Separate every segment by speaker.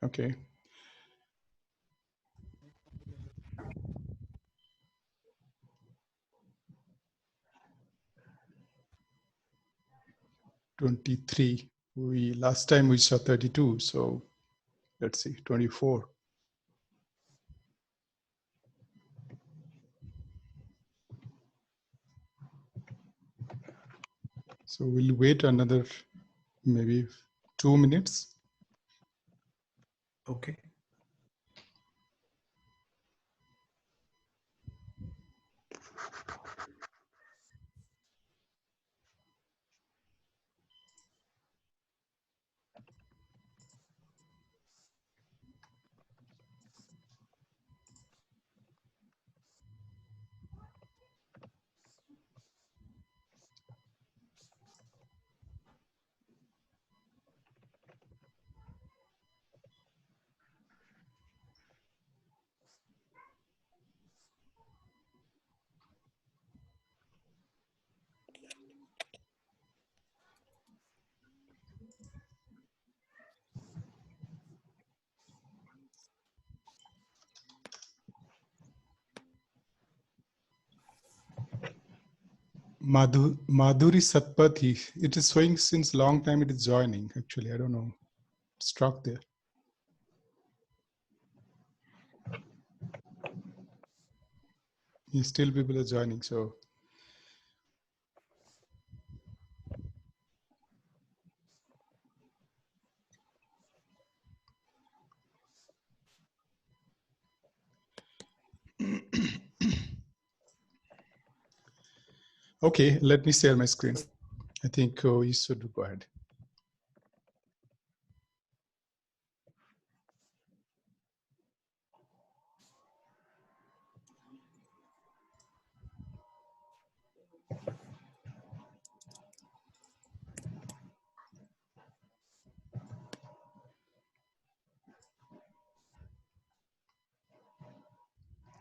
Speaker 1: Okay. $23. Last time we saw 32. So let's see, 24. So we'll wait another maybe 2 minutes.
Speaker 2: Okay.
Speaker 1: Madhuri Satpathy, it is showing since long time it is joining. Actually, I don't know. Struck there. Still people are joining. So okay, let me share my screen. I think you should go ahead.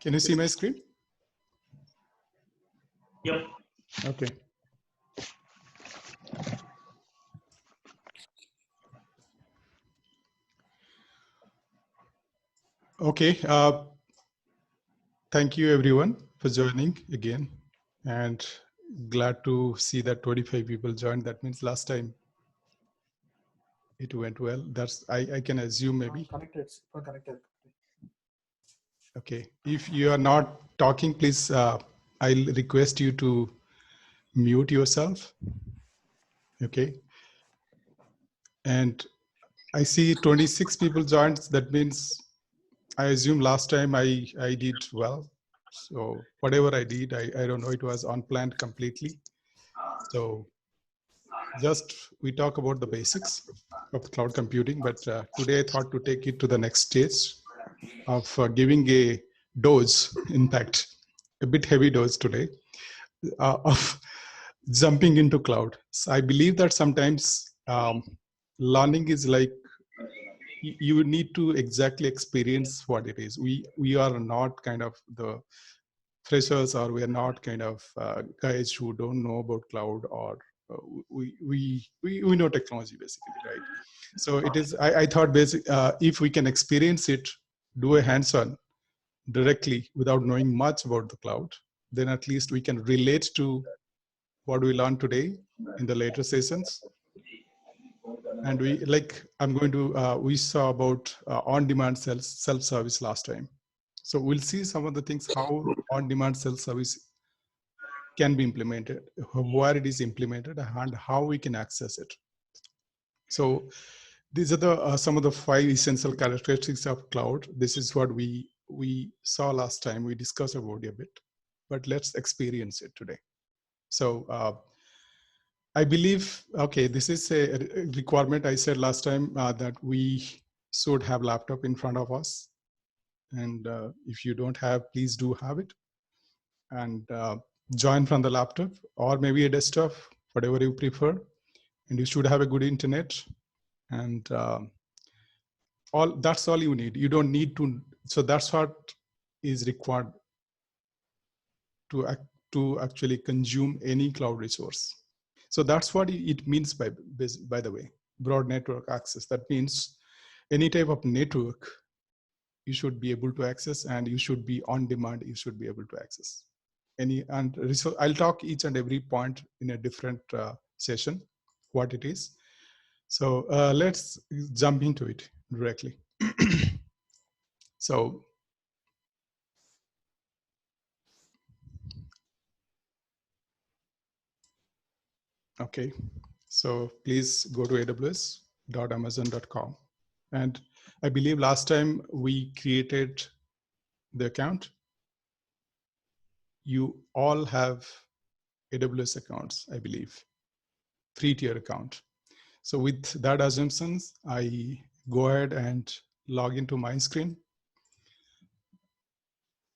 Speaker 1: Can you see my screen?
Speaker 2: Yep.
Speaker 1: Okay. Okay. Thank you everyone for joining again, and glad to see that 25 people joined. That means last time it went well. That's I can assume maybe.
Speaker 3: Connected.
Speaker 1: Okay. If you are not talking, please, I'll request you to mute yourself. Okay. And I see 26 people joined. That means I assume last time I did well. So whatever I did, I don't know, it was unplanned completely. So just we talk about the basics of cloud computing, but today I thought to take it to the next stage of giving a dose, in fact, a bit heavy dose today of jumping into cloud. So I believe that sometimes learning is like you need to exactly experience what it is. We are not kind of the freshers, or we are not kind of guys who don't know about cloud, or we know technology basically, right? So it is. I thought if we can experience it, do a hands-on directly without knowing much about the cloud, then at least we can relate to what we learned today in the later sessions. And I'm going to, we saw about on-demand self-service last time. So we'll see some of the things, how on-demand self-service can be implemented, where it is implemented, and how we can access it. So these are the some of the 5 essential characteristics of cloud. This is what we saw last time. We discussed about it a bit, but let's experience it today. So I believe, okay, this is a requirement. I said last time that we should have laptop in front of us. And if you don't have, please do have it. And join from the laptop or maybe a desktop, whatever you prefer. And you should have a good internet. And that's all you need. You don't need to, so that's what is required to actually consume any cloud resource. So that's what it means by the way, broad network access. That means any type of network, you should be able to access, and you should be on demand, you should be able to access. So I'll talk each and every point in a different session, what it is. So let's jump into it directly. So, okay, so please go to aws.amazon.com. And I believe last time we created the account, you all have AWS accounts, I believe, free tier account. So with that assumptions, I go ahead and log into my screen.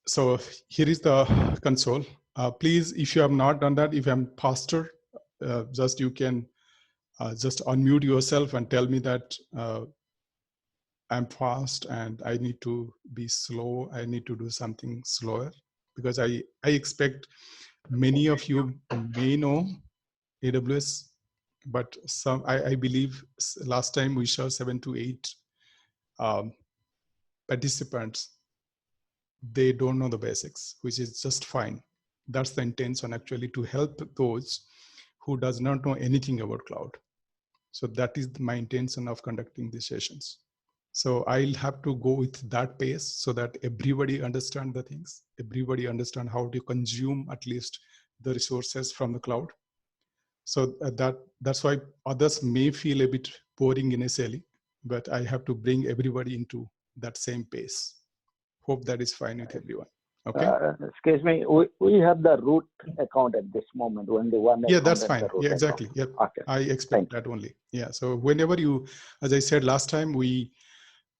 Speaker 1: So here is the console. Please, if you have not done that, if I'm faster, just you can just unmute yourself and tell me that I'm fast and I need to be slow. I need to do something slower, because I expect many of you may know AWS, but some I believe last time we saw 7 to 8 participants. They don't know the basics, which is just fine. That's the intention, actually, to help those who does not know anything about cloud. So that is my intention of conducting these sessions. So I'll have to go with that pace so that everybody understand the things, everybody understand how to consume at least the resources from the cloud. So that's why others may feel a bit boring initially, but I have to bring everybody into that same pace. Hope that is fine with everyone. Okay.
Speaker 2: Excuse me, we have the root account at this moment, only one account.
Speaker 1: Yeah, that's fine. Yeah, exactly.
Speaker 2: Account.
Speaker 1: Yep.
Speaker 2: Okay.
Speaker 1: I expect that only. Yeah. So whenever you, as I said last time,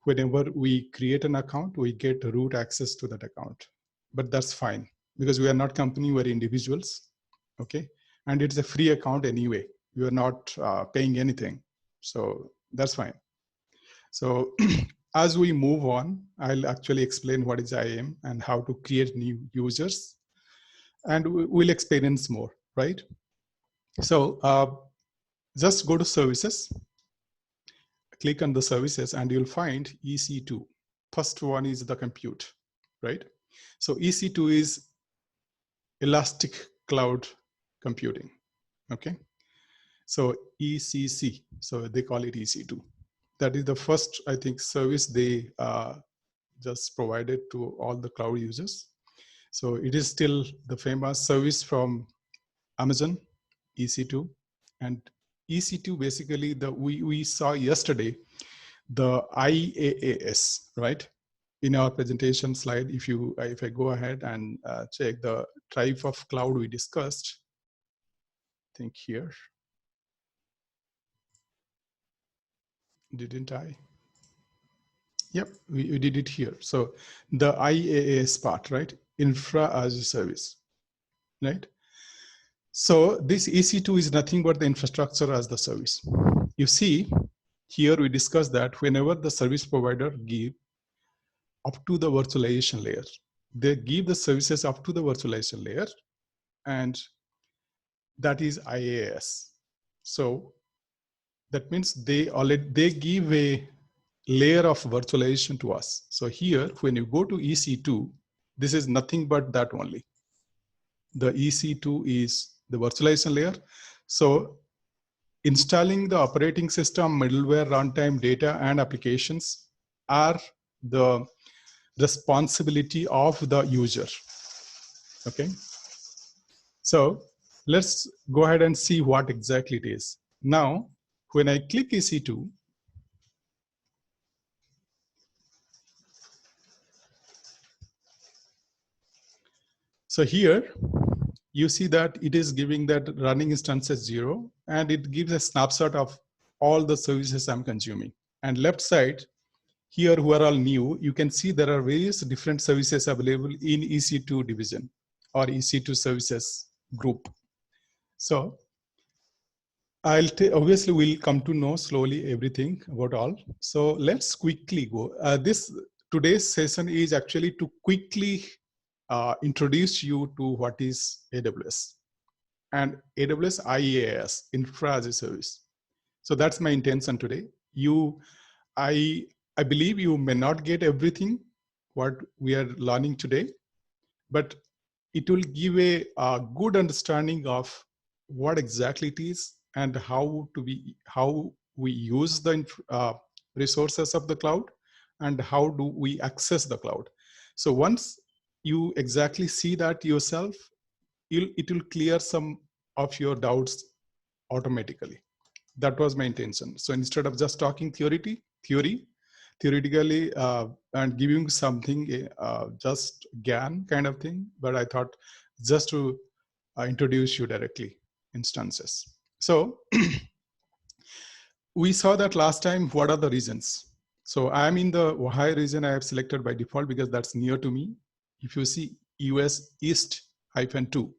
Speaker 1: whenever we create an account, we get root access to that account. But that's fine, because we are not company, we're individuals. Okay. And it's a free account anyway. You are not paying anything. So that's fine. So as we move on, I'll actually explain what is IAM and how to create new users. And we'll experience more, right? So just go to services, click on the services, and you'll find EC2. First one is the compute, right? So EC2 is Elastic Cloud Computing, okay? So ECC, so they call it EC2. That is the first, I think, service they just provided to all the cloud users. So it is still the famous service from Amazon, EC2. And EC2 basically, we saw yesterday the IaaS, right? In our presentation slide, if I go ahead and check the type of cloud we discussed, I think here, didn't I? Yep, we did it here. So the IaaS part, right? Infra as a service, right? So this EC2 is nothing but the infrastructure as the service. You see, here we discussed that whenever the service provider give up to the virtualization layer, they give the services up to the virtualization layer, and that is IaaS. So that means they give a layer of virtualization to us. So here, when you go to EC2, this is nothing but that only. The EC2 is the virtualization layer. So installing the operating system, middleware, runtime, data, and applications are the responsibility of the user. Okay. So let's go ahead and see what exactly it is. Now, when I click EC2, so here you see that it is giving that running instance as 0, and it gives a snapshot of all the services I'm consuming. And left side, here who are all new, you can see there are various different services available in EC2 division or EC2 services group. So obviously we'll come to know slowly everything about all. So let's quickly go. Today's session is actually to quickly introduce you to what is AWS and AWS IaaS, Infra as a Service. So that's my intention today. I believe you may not get everything what we are learning today, but it will give a good understanding of what exactly it is and how we use the resources of the cloud and how do we access the cloud. So once you exactly see that yourself, it will clear some of your doubts automatically. That was my intention. So instead of just talking theoretically and giving something just GAN kind of thing, but I thought just to introduce you directly instances. So we saw that last time. What are the reasons? So I'm in the Ohio region. I have selected by default because that's near to me. If you see US East -2,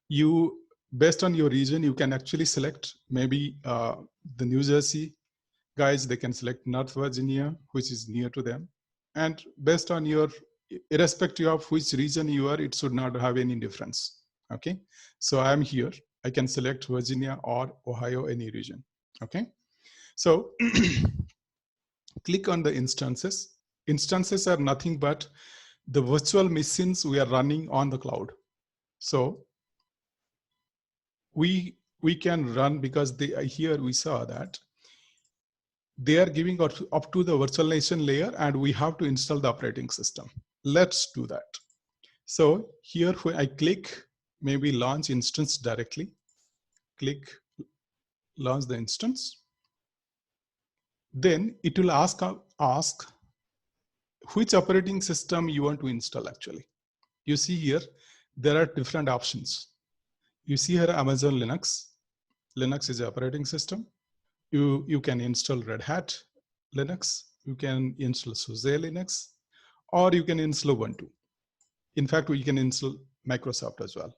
Speaker 1: you, based on your region, you can actually select maybe the New Jersey guys, they can select North Virginia, which is near to them. And based on your, irrespective of which region you are, it should not have any difference. Okay. So I'm here, I can select Virginia or Ohio, any region. Okay. So click on the instances. Instances are nothing but the virtual machines we are running on the cloud. So we can run, because here we saw that they are giving up to the virtualization layer and we have to install the operating system. Let's do that. So here when I click maybe launch instance directly, click launch the instance, then it will ask which operating system you want to install. Actually, you see here there are different options. You see here Amazon Linux is the operating system. You can install Red Hat Linux, you can install SUSE Linux, or you can install Ubuntu. In fact, we can install Microsoft as well,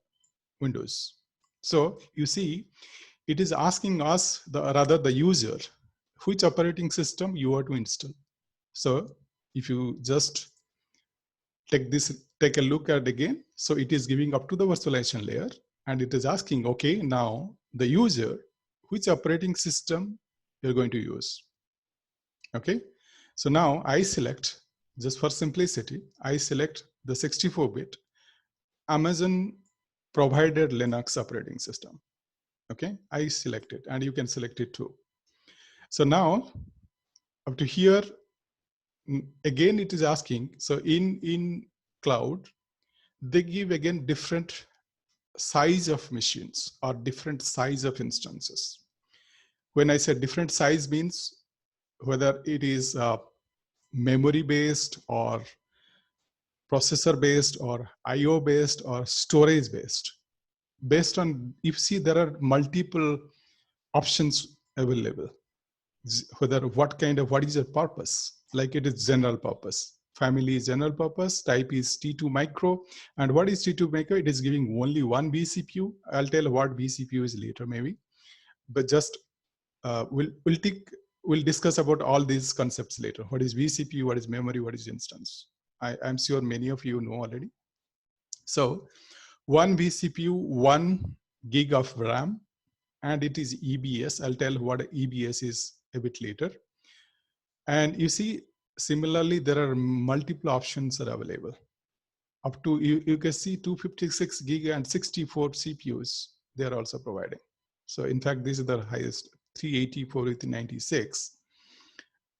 Speaker 1: Windows. So you see, it is asking us, the user, which operating system you want to install. So if you just take a look at it again, so it is giving up to the virtualization layer and it is asking, okay, now the user, which operating system you're going to use. Okay, so now I select, just for simplicity, I select the 64-bit Amazon provided Linux operating system. Okay, I select it and you can select it too. So now up to here, again, it is asking, so in cloud, they give again different size of machines or different size of instances. When I say different size means whether it is memory based or processor based or IO based or storage based. Based on, you see there are multiple options available. Whether what is the purpose? Like it is general purpose. Family is general purpose, type is T2 micro. And what is T2 micro? It is giving only one vCPU. I'll tell what vCPU is later maybe. But just we'll discuss about all these concepts later. What is vCPU, what is memory, what is instance? I'm sure many of you know already. So one vCPU, 1 gig of RAM, and it is EBS. I'll tell what EBS is a bit later. And you see, similarly, there are multiple options that are available. Up to, you can see 256 gig and 64 CPUs, they're also providing. So in fact, this is the highest, 384 with 96.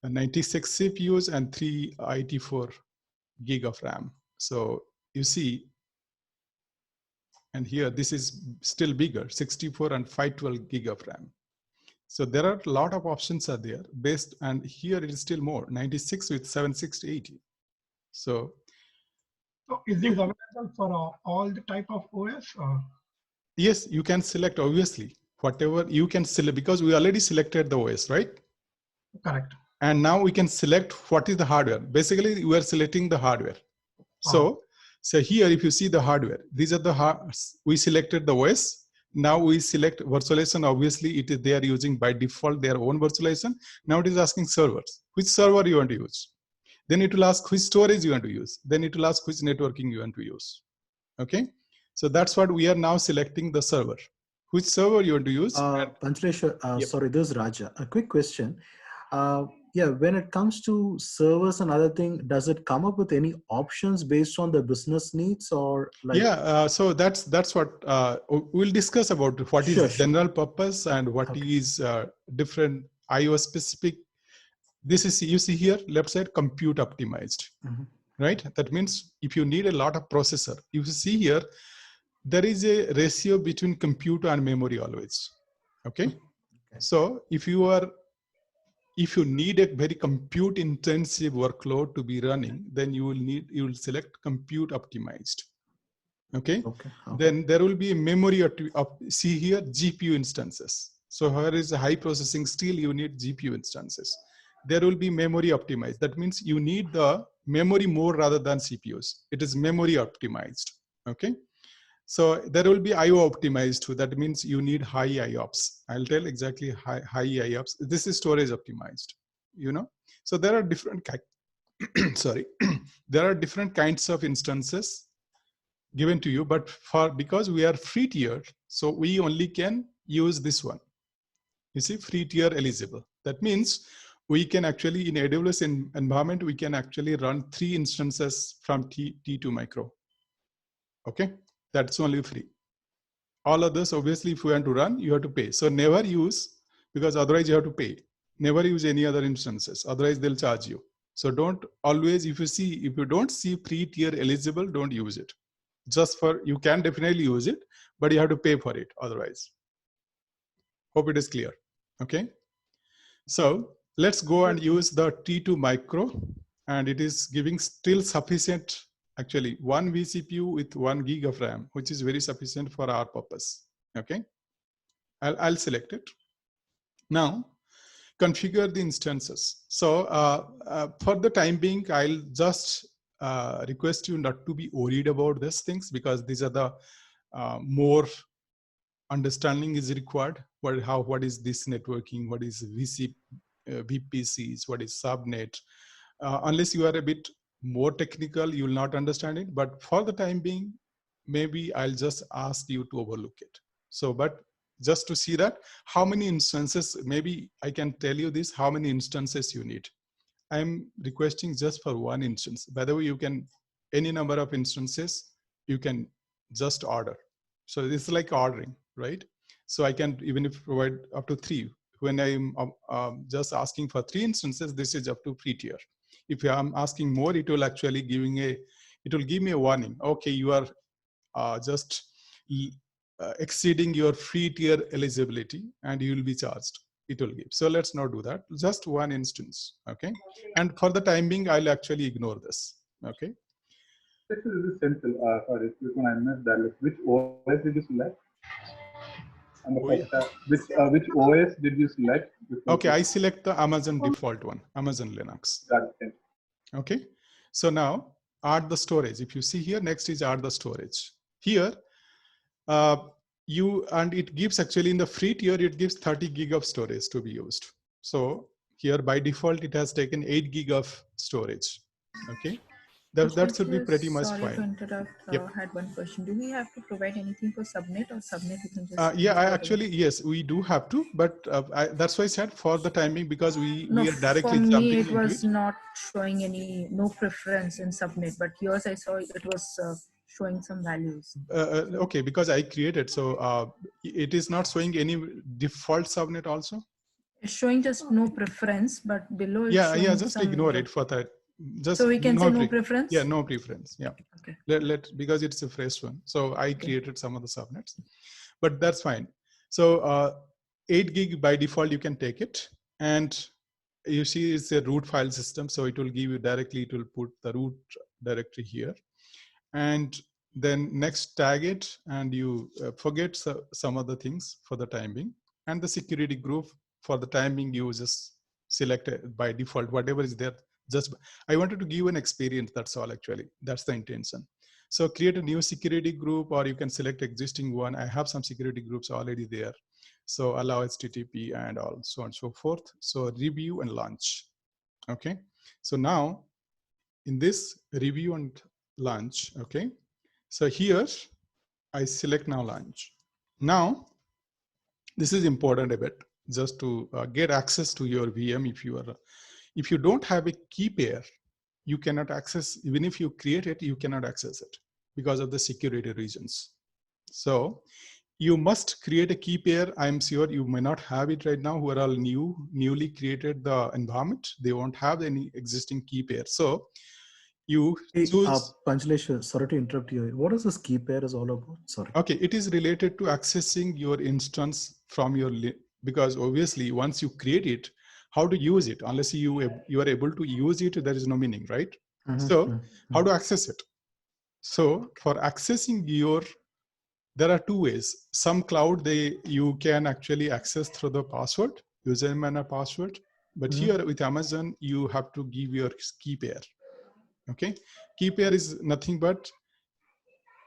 Speaker 1: 96 CPUs and 384 gig of RAM. So you see, and here this is still bigger, 64 and 512 gig of RAM. So there are a lot of options are there based, and here it is still more, 96 with 76080. So
Speaker 3: is this available for all the type of OS? Or?
Speaker 1: Yes, you can select, obviously, whatever you can select, because we already selected the OS, right?
Speaker 3: Correct.
Speaker 1: And now we can select what is the hardware. Basically, we are selecting the hardware. So here, if you see the hardware, these are we selected the OS. Now we select virtualization. Obviously, they are using by default their own virtualization. Now it is asking servers. Which server you want to use? Then it will ask which storage you want to use. Then it will ask which networking you want to use. Okay. So that's what we are now selecting the server. Which server you want to use?
Speaker 4: Panchaleshwar,
Speaker 1: Yep.
Speaker 4: sorry, this is Raja. A quick question. Yeah, when it comes to servers and other thing, does it come up with any options based on the business needs or like?
Speaker 1: Yeah, so that's what we'll discuss about what
Speaker 4: Sure,
Speaker 1: is
Speaker 4: sure.
Speaker 1: general purpose and what
Speaker 4: Okay.
Speaker 1: is different iOS specific. This is, you see here, left side, compute optimized, right? That means if you need a lot of processor, you see here, there is a ratio between compute and memory always, okay? So if you need a very compute intensive workload to be running, then you will select compute optimized. Okay. Then there will be a memory see here, GPU instances. So here is a high processing, still you need GPU instances. There will be memory optimized. That means you need the memory more rather than CPUs. It is memory optimized. Okay. So there will be IO optimized too. That means you need high IOPS. I'll tell exactly high IOPS. This is storage optimized, you know. So there are different sorry, there are different kinds of instances given to you, but because we are free tier, so we only can use this one. You see, free tier eligible. That means we can actually, in AWS environment, we can actually run 3 instances from T2 micro. Okay, that's only free. All others, obviously, if you want to run, you have to pay. So never use, because otherwise you have to pay. Never use any other instances, otherwise they'll charge you. So don't always, if you don't see free tier eligible, don't use it. Just for, you can definitely use it, but you have to pay for it otherwise. Hope it is clear. Okay. So let's go and use the T2 micro, and it is giving still sufficient, actually 1 vCPU with 1 gig of RAM, which is very sufficient for our purpose. Okay. I'll select it. Now configure the instances. So for the time being, I'll just request you not to be worried about these things, because these are the more understanding is required. What is this networking? What is VPCs? What is subnet? Unless you are a bit more technical, you will not understand it. But for the time being, maybe I'll just ask you to overlook it. So, but just to see that how many instances, maybe I can tell you this, how many instances you need. I'm requesting just for 1 instance. By the way, you can, any number of instances, you can just order. So this is like ordering, right? So I can even if provide up to 3. When I'm just asking for 3 instances, this is up to free tier. If I'm asking more, it will actually give me a warning. Okay, you are just exceeding your free tier eligibility, and you will be charged. It will give. So let's not do that. Just 1 instance. Okay. And for the time being, I'll actually ignore this. Okay.
Speaker 5: This is simple. Sorry, I missed that. Which OS did you select? And which OS did you select?
Speaker 1: Okay, I select the Amazon default one, Amazon Linux. Okay. So now add the storage. If you see here, next is add the storage. Here, and it gives actually in the free tier, it gives 30 gig of storage to be used. So here by default, it has taken 8 gig of storage. Okay. That should be pretty much fine.
Speaker 6: Sorry to interrupt.
Speaker 1: Yep.
Speaker 6: I had one question. Do we have to provide anything for subnet, or subnet we can just?
Speaker 1: Yeah, yes, we do have to, but that's why I said for the timing, because we are directly
Speaker 6: for
Speaker 1: jumping
Speaker 6: me, it
Speaker 1: into
Speaker 6: was not showing no preference in subnet, but yours I saw it was showing some values.
Speaker 1: Okay, because I created, so it is not showing any default subnet also.
Speaker 6: It's showing just no preference, but below it's showing
Speaker 1: just
Speaker 6: some,
Speaker 1: ignore it for that. Just
Speaker 6: so we can say no preference.
Speaker 1: Yeah, no preference. Yeah. Okay. Because it's a fresh one, so I created some of the subnets, but that's fine. So 8 gig by default, you can take it, and you see it's a root file system, so it will give you directly. It will put the root directory here, and then next tag it, and you forget some other things for the time being, and the security group for the time being, you just select by default whatever is there. I wanted to give an experience, that's all actually. That's the intention. So create a new security group, or you can select existing one. I have some security groups already there. So allow HTTP and all, so on and so forth. So review and launch. Okay. So now in this review and launch, okay. So here I select now launch. Now this is important a bit, just to get access to your VM if you are if you don't have a key pair, you cannot access, even if you create it, you cannot access it because of the security reasons. So you must create a key pair. I'm sure you may not have it right now, who are all newly created the environment. They won't have any existing key pair. So you choose.
Speaker 4: Panchaleshwar, sorry to interrupt you. What is this key pair is all about? Sorry.
Speaker 1: Okay, it is related to accessing your instance from your, because obviously once you create it, how to use it? Unless you are able to use it, there is no meaning, right? So how to access it? So for accessing your, there are two ways. Some cloud, you can actually access through the password, username and a password. But here with Amazon, you have to give your key pair. Okay, key pair is nothing but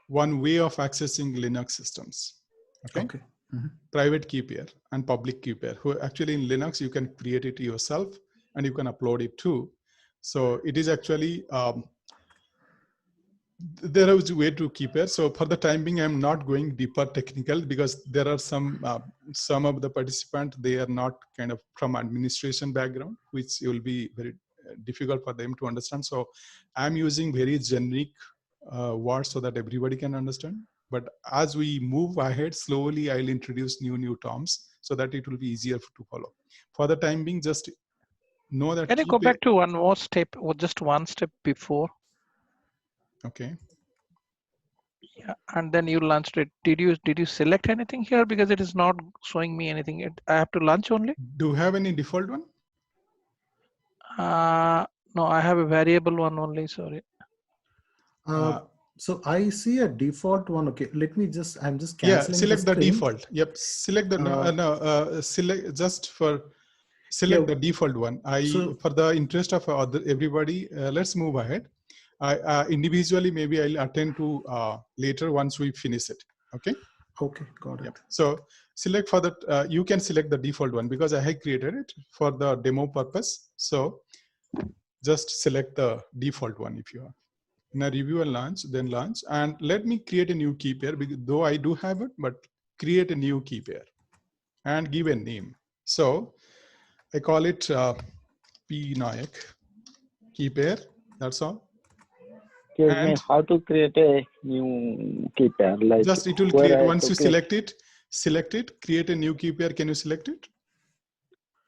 Speaker 1: one way of accessing Linux systems. Okay. Private key pair and public key pair. Who actually in Linux, you can create it yourself and you can upload it too. So it is actually, there is a way to keep it. So for the time being, I'm not going deeper technical because there are some of the participants, they are not kind of from administration background, which will be very difficult for them to understand. So I'm using very generic words so that everybody can understand. But as we move ahead, slowly I'll introduce new terms so that it will be easier to follow. For the time being, just know that.
Speaker 7: Can you go back to one more step or just one step before?
Speaker 1: Okay.
Speaker 7: Yeah, and then you launched it. Did you select anything here? Because it is not showing me anything. I have to launch only.
Speaker 1: Do you have any default one?
Speaker 7: No, I have a variable one only. Sorry.
Speaker 4: So I see a default one. Okay, let me just, I'm just canceling.
Speaker 1: Yeah, select the
Speaker 4: screen.
Speaker 1: default. Yep, select the select just for select the default one. For the interest of everybody, let's move ahead. Individually, maybe I'll attend to later once we finish it. Okay.
Speaker 4: Okay, got it.
Speaker 1: Yep. So select for that. You can select the default one because I have created it for the demo purpose. So just select the default one if you have. Now review and launch, then launch, and let me create a new key pair, because though I do have it, but create a new key pair and give a name. So I call it P Nayak key pair. That's all.
Speaker 2: Tell me how to create a new key pair. Like
Speaker 1: just it will create once you select it, create a new key pair. Can you select it?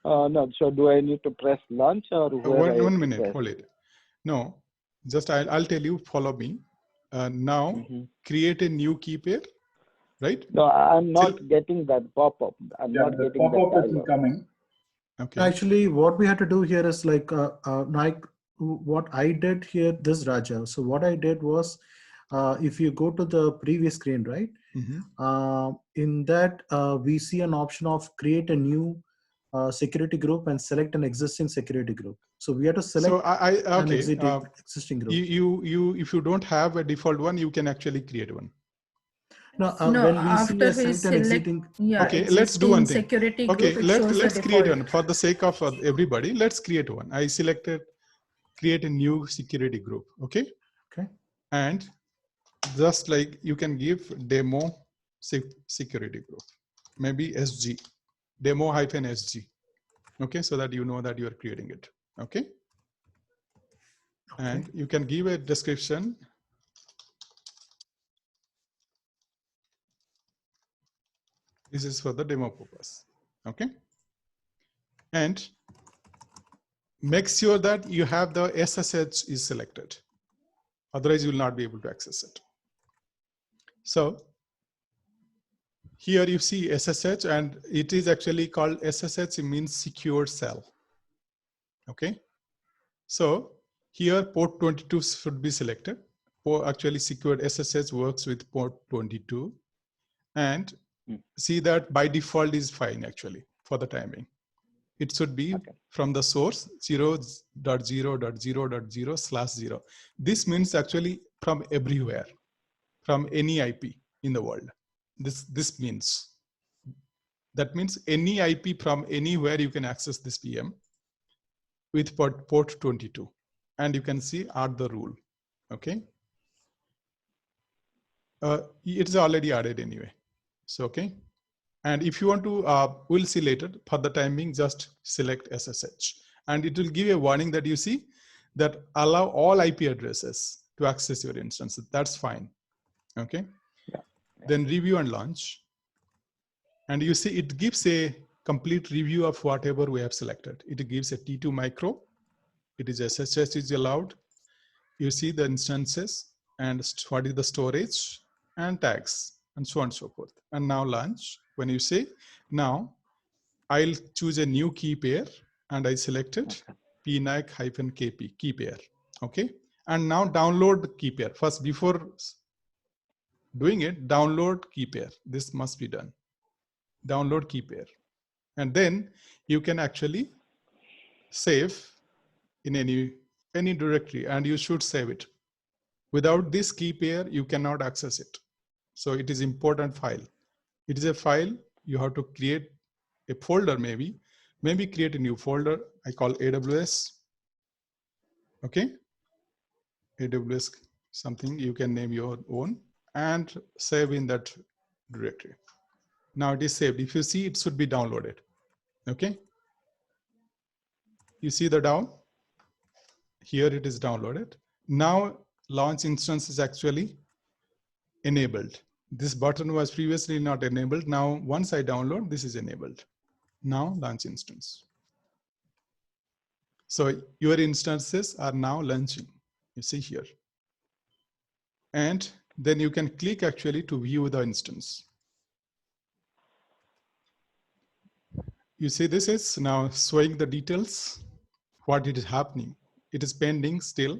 Speaker 2: No. So do I need to press launch or
Speaker 1: one minute? Hold it. No. Just I'll tell you, follow me. Now create a new key pair, right?
Speaker 2: No, I'm not getting that pop-up. I'm not getting that
Speaker 5: pop-up isn't coming.
Speaker 1: Okay.
Speaker 4: Actually, what we had to do here is like, what I did here, this Raja. So what I did was, if you go to the previous screen, right? In that, we see an option of create a new security group and select an existing security group. So we have to select an existing group.
Speaker 1: If you don't have a default one, you can actually create one.
Speaker 4: No,
Speaker 6: no,
Speaker 4: when we
Speaker 6: after
Speaker 4: see
Speaker 6: we select,
Speaker 1: okay, let's do one thing.
Speaker 6: Security
Speaker 1: okay,
Speaker 6: group,
Speaker 1: let's create one for the sake of everybody. Let's create one. I selected create a new security group. Okay.
Speaker 4: Okay.
Speaker 1: And just like you can give demo security group, maybe SG, demo -SG. Okay, so that you know that you are creating it. Okay. And you can give a description. This is for the demo purpose. Okay. And make sure that you have the SSH is selected. Otherwise, you will not be able to access it. So here you see SSH, and it is actually called SSH. It means secure cell. Okay. So here port 22 should be selected. Actually, secured SSH works with port 22. And see that by default is fine actually for the timing. It should be from the source 0.0.0.0/0. This means actually from everywhere, from any IP in the world. This means, that means any IP from anywhere you can access this VM with port 22. And you can see add the rule. Okay. It's already added anyway. So, okay. And if you want to, we'll see later. For the timing, just select SSH. And it will give you a warning that you see that allow all IP addresses to access your instance. That's fine. Okay.
Speaker 2: Yeah.
Speaker 1: Then review and launch. And you see it gives a complete review of whatever we have selected. It gives a T2 micro. It is SSH is allowed. You see the instances and what is the storage and tags and so on and so forth. And now launch. When you say now, I'll choose a new key pair and I selected pnac-kp key pair. Okay. And now download the key pair. First, before doing it, download key pair. This must be done. Download key pair. And then you can actually save in any directory, and you should save it. Without this key pair, you cannot access it. So it is important file. It is a file. You have to create a folder, maybe create a new folder. I call AWS. Okay. AWS something, you can name your own and save in that directory. Now it is saved. If you see, it should be downloaded. Okay. You see the down? Here it is downloaded. Now launch instance is actually enabled. This button was previously not enabled. Now once I download, this is enabled. Now launch instance. So your instances are now launching. You see here. And then you can click actually to view the instance. You see this is now showing the details, what it is happening. It is pending still.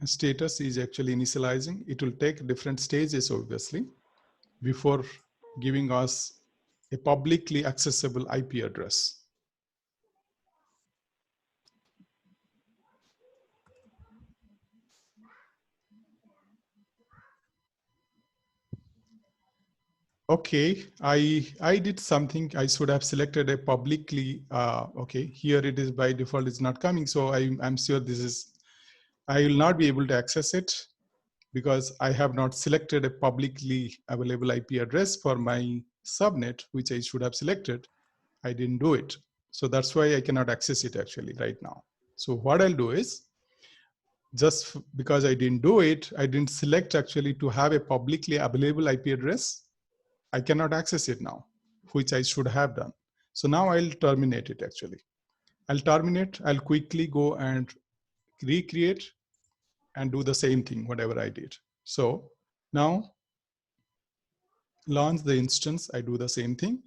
Speaker 1: Status is actually initializing. It will take different stages, obviously, before giving us a publicly accessible IP address. Okay, I did something. I should have selected a publicly. Okay, here it is by default. It's not coming. So I'm sure this is. I will not be able to access it because I have not selected a publicly available IP address for my subnet, which I should have selected. I didn't do it. So that's why I cannot access it actually right now. So what I'll do is, just because I didn't do it, I didn't select actually to have a publicly available IP address. I cannot access it now, which I should have done. So now I'll terminate it actually. I'll terminate, I'll quickly go and recreate and do the same thing, whatever I did. So now launch the instance, I do the same thing.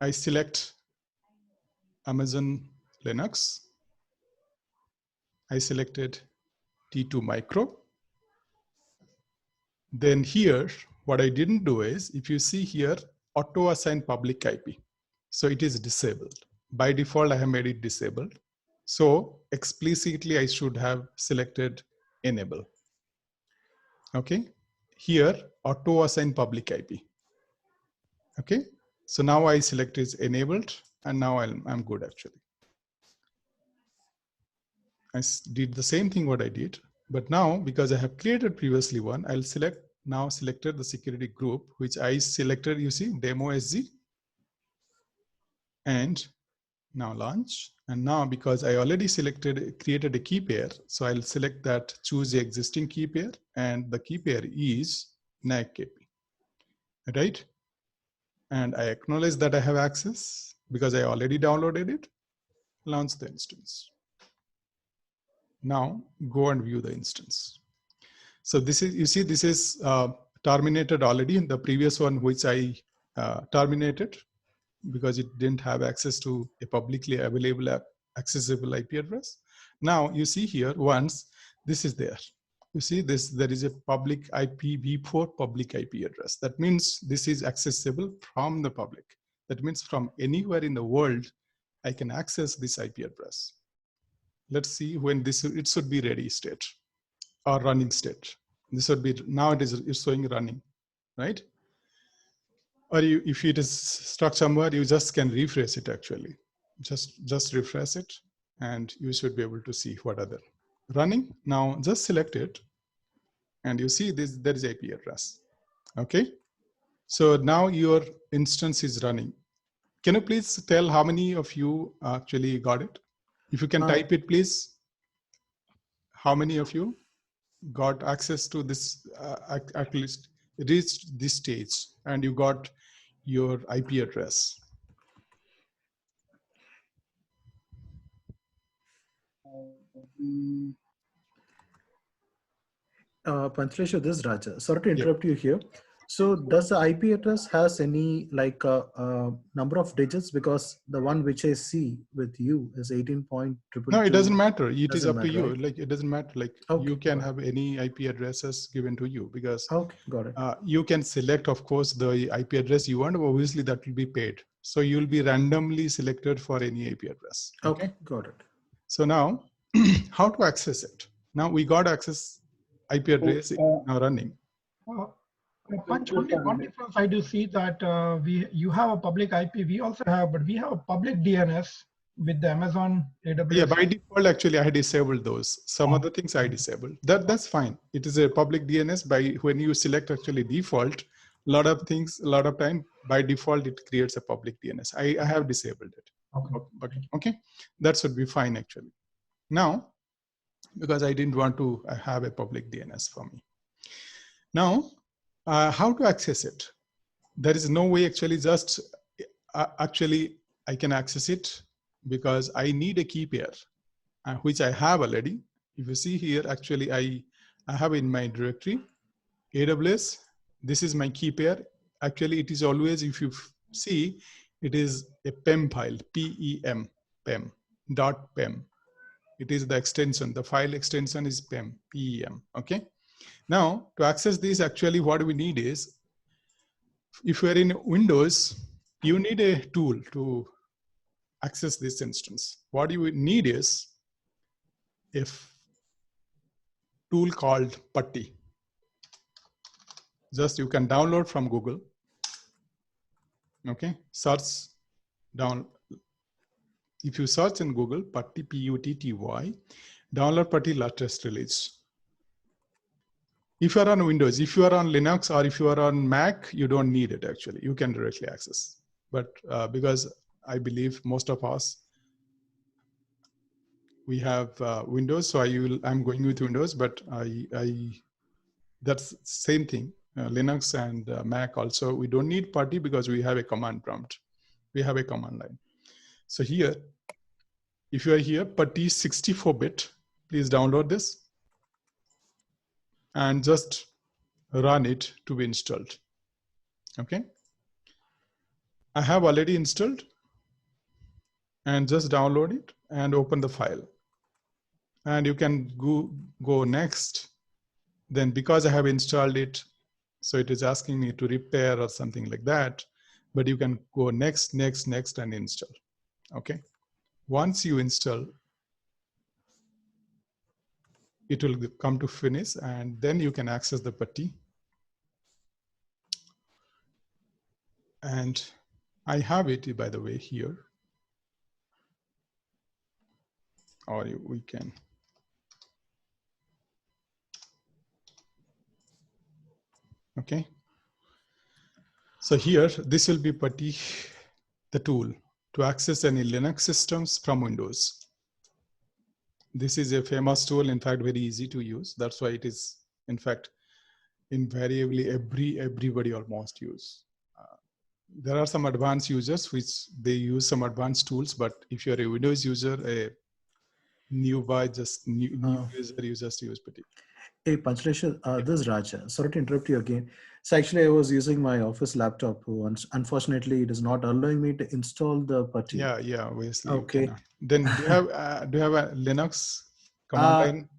Speaker 1: I select Amazon Linux. I selected T2 micro. Then here, what I didn't do is, if you see here, auto assign public IP. So it is disabled. By default, I have made it disabled. So explicitly, I should have selected enable. Okay. Here, auto assign public IP. Okay. So now I select is enabled, and now I'm good actually. I did the same thing what I did, but now because I have created previously one, I'll select now selected the security group, which I selected, you see, demo SG, and now launch. And now because I already created a key pair, so I'll select that, choose the existing key pair, and the key pair is NACKP, right? And I acknowledge that I have access because I already downloaded it, launch the instance. Now go and view the instance. So this is, you see, this is terminated already in the previous one, which I terminated because it didn't have access to a publicly available accessible IP address. Now you see here, once this is there, you see this, there is a public IP v4 public IP address. That means this is accessible from the public. That means from anywhere in the world, I can access this IP address. Let's see when this, it should be ready state or running state. This would be, now it's showing running, right? Or if it is stuck somewhere, you just can refresh it actually. Just refresh it and you should be able to see what are there. Running, now just select it and you see this, there is IP address, okay? So now your instance is running. Can you please tell how many of you actually got it? If you can type it, please. How many of you got access to this, at least reached this stage and you got your IP address?
Speaker 4: Panchaleshwar, this is Raja. Sorry to
Speaker 1: Yep.
Speaker 4: interrupt you here. So does the IP address has any like number of digits? Because the one which I see with you is 18.222.
Speaker 1: No, it doesn't matter. It is
Speaker 4: Doesn't
Speaker 1: up to
Speaker 4: matter,
Speaker 1: you.
Speaker 4: right?
Speaker 1: Like, it doesn't matter. Like,
Speaker 4: Okay,
Speaker 1: you can
Speaker 4: got it.
Speaker 1: have any IP addresses given to you, because
Speaker 4: Okay, got it.
Speaker 1: you can select, of course, the IP address you want. Obviously, that will be paid. So you'll be randomly selected for any IP address.
Speaker 4: Okay, got it.
Speaker 1: So now, how to access it? Now we got access IP address now running.
Speaker 3: Punch, only one difference I do see that you have a public IP, we also have, but we have a public DNS with the Amazon AWS.
Speaker 1: Yeah, by default, actually, I disabled those. Some other things I disabled. That's fine. It is a public DNS. By when you select actually default, a lot of time by default it creates a public DNS. I have disabled it. Okay, that should be fine actually. Now, because I didn't want to have a public DNS for me. Now, how to access it? There is no way actually. Just actually I can access it because I need a key pair, which I have already. If you see here, actually I have in my directory AWS. This is my key pair. Actually, it is always, if you see, it is a PEM file, PEM, PEM, .pem. It is the extension. The file extension is PEM, PEM. Okay. Now, to access this, actually, what we need is, if you are in Windows, you need a tool to access this instance. What you need is a tool called Putty. Just you can download from Google. Okay, search down. If you search in Google, Putty, P-U-T-T-Y, download Putty latest release. If you are on Windows, if you are on Linux, or if you are on Mac, you don't need it actually. You can directly access. But because I believe most of us, we have Windows, so I'm going with Windows, but that's same thing. Linux and Mac also, we don't need Putty because we have a command prompt. We have a command line. So here, if you are here, Putty 64-bit, please download this and just run it to be installed. Okay. I have already installed, and just download it and open the file. And you can go next. Then because I have installed it, so it is asking me to repair or something like that, but you can go next, next, next and install. Okay. Once you install, it will come to finish, and then you can access the Putty. And I have it, by the way, here. Or we can. Okay. So here, this will be Putty, the tool to access any Linux systems from Windows. This is a famous tool, in fact, very easy to use. That's why it is, in fact, invariably everybody almost use. There are some advanced users which they use some advanced tools, but if you're a Windows user, a new user, you just use Putty.
Speaker 4: Hey, Panchaleshwar, this is Raja. Sorry to interrupt you again. So actually, I was using my office laptop. Unfortunately, it is not allowing me to install the Putty.
Speaker 1: Yeah, obviously.
Speaker 4: Okay.
Speaker 1: Then do you have a Linux command line?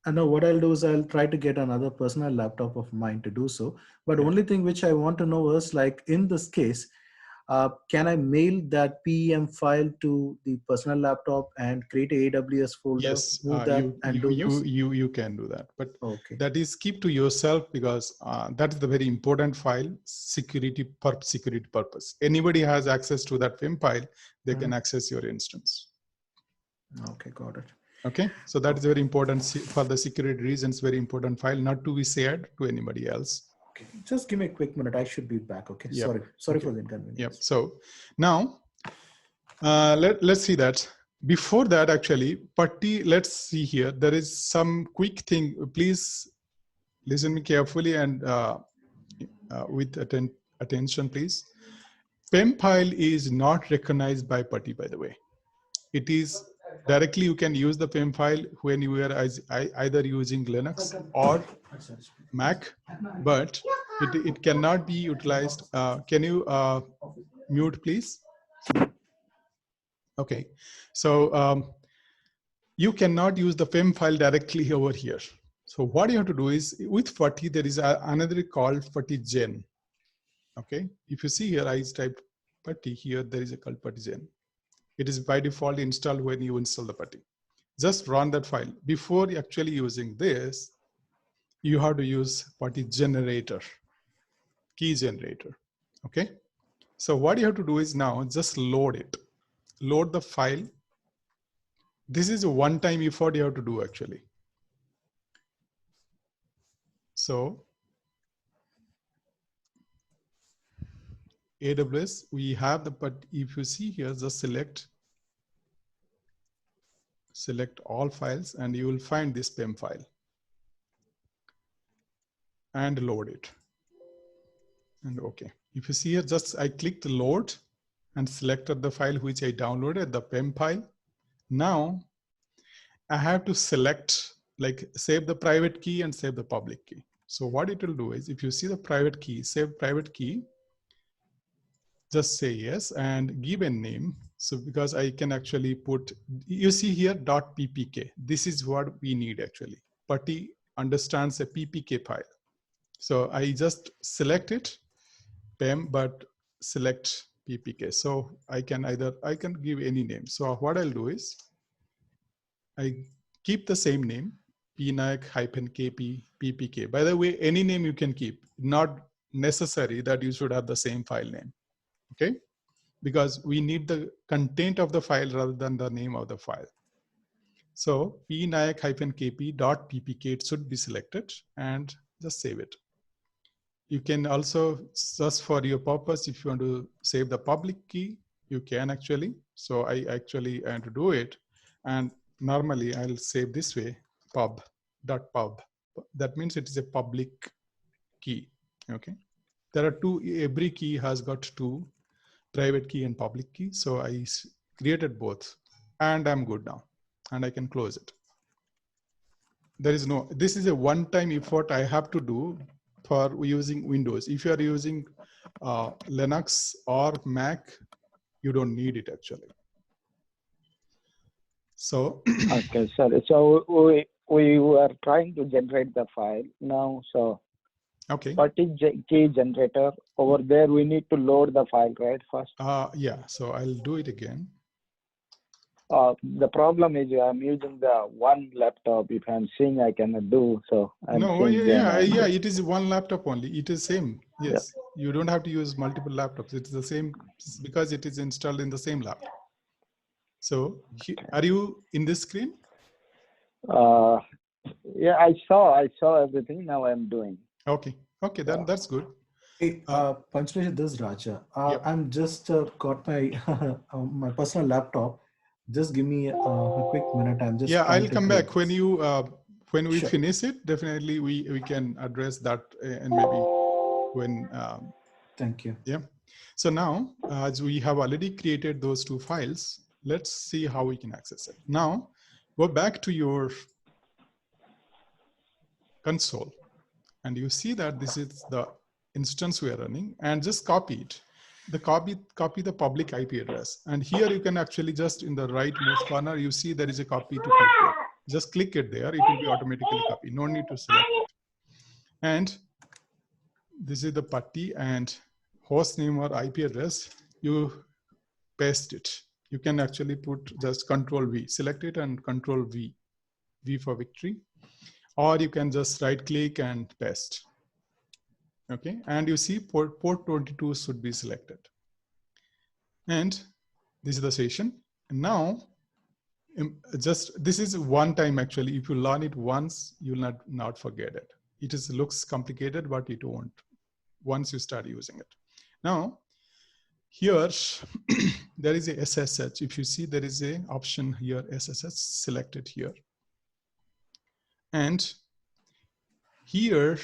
Speaker 4: I know what I'll do is I'll try to get another personal laptop of mine to do so. But only thing which I want to know is, like, in this case, can I mail that PEM file to the personal laptop and create a AWS folder?
Speaker 1: Yes,
Speaker 4: move that
Speaker 1: you can do that, but
Speaker 4: okay.
Speaker 1: That is keep to yourself, because that is the very important file, security purpose. Anybody has access to that PEM file, they can access your instance.
Speaker 4: Okay, got it.
Speaker 1: Okay, so that is very important for the security reasons. Very important file, not to be shared to anybody else.
Speaker 4: Okay, just give me a quick minute. I should be back. Okay,
Speaker 1: Yep.
Speaker 4: sorry
Speaker 1: Okay.
Speaker 4: for the inconvenience.
Speaker 1: Yep. So now let's see that. Before that, actually, Putty, let's see here. There is some quick thing. Please listen me carefully and with attention, please. PEM file is not recognized by Putty, by the way. It is directly, you can use the PEM file when you are either using Linux or Mac, but it cannot be utilized. Can you mute, please? Okay, so you cannot use the PEM file directly over here. So what you have to do is, with Putty, there is another called Putty Gen. Okay, if you see here, I type Putty here, there is a called Putty Gen. It is by default installed when you install the Putty. Just run that file. Before actually using this, you have to use Putty generator, key generator. Okay, so what you have to do is now just load it. Load the file. This is a one-time effort you have to do actually. So AWS, we have the, but if you see here, just select all files and you will find this PEM file and load it. And okay, if you see here, just I clicked load and selected the file which I downloaded, the PEM file. Now I have to select, like, save the private key and save the public key. So what it will do is, if you see the private key, save private key, just say yes and give a name. So because I can actually put, you see here .ppk. This is what we need actually. Putty understands a ppk file. So I just select it, PEM, but select ppk. So I can give any name. So what I'll do is, I keep the same name, pnac-kp ppk. By the way, any name you can keep, not necessary that you should have the same file name. Okay, because we need the content of the file rather than the name of the file. So pnac-kp.ppk, it should be selected and just save it. You can also, just for your purpose, if you want to save the public key, you can actually. So I actually want to do it. And normally I'll save this way, pub.pub. That means it is a public key, okay? There are two, every key has got two, private key and public key. So I created both and I'm good now and I can close it. There is no, this is a one-time effort I have to do for using Windows. If you are using Linux or Mac, you don't need it actually. So
Speaker 2: Okay, sorry. So we were trying to generate the file now. So
Speaker 1: okay.
Speaker 2: Putty key generator, over there we need to load the file, right? First.
Speaker 1: Yeah. So I'll do it again.
Speaker 2: The problem is I'm using the one laptop. If I'm seeing, I cannot do so.
Speaker 1: No, yeah. It is one laptop only. It is same. Yes, yeah. You don't have to use multiple laptops. It's the same because it is installed in the same laptop. So, are you in this screen?
Speaker 2: Yeah, I saw everything. Now I'm doing.
Speaker 1: Okay, then that's good.
Speaker 4: Hey, Panchalesh, this is Raja.
Speaker 1: Yep.
Speaker 4: I'm just got my my personal laptop. Just give me a quick minute. I'm just.
Speaker 1: Yeah, I'll come back when you when we
Speaker 4: sure.
Speaker 1: finish it. Definitely, we can address that and maybe when.
Speaker 4: Thank you.
Speaker 1: Yeah. So now, as we have already created those two files, let's see how we can access it. Now, go back to your console, and you see that this is the instance we are running, and just copy it. Copy the public IP address, and here you can actually just in the rightmost corner you see there is a copy to click there. Just click it there; it will be automatically copied. No need to select it. And this is the Putty and host name or IP address. You paste it. You can actually put just Control V, select it and Control V, V for victory, or you can just right click and paste. Okay, and you see port 22 should be selected. And this is the session. And now, this is one time actually. If you learn it once, you will not forget it. It looks complicated, but it won't. once you start using it. Now, here, there is a SSH. If you see, there is a option here, SSH selected here. And here,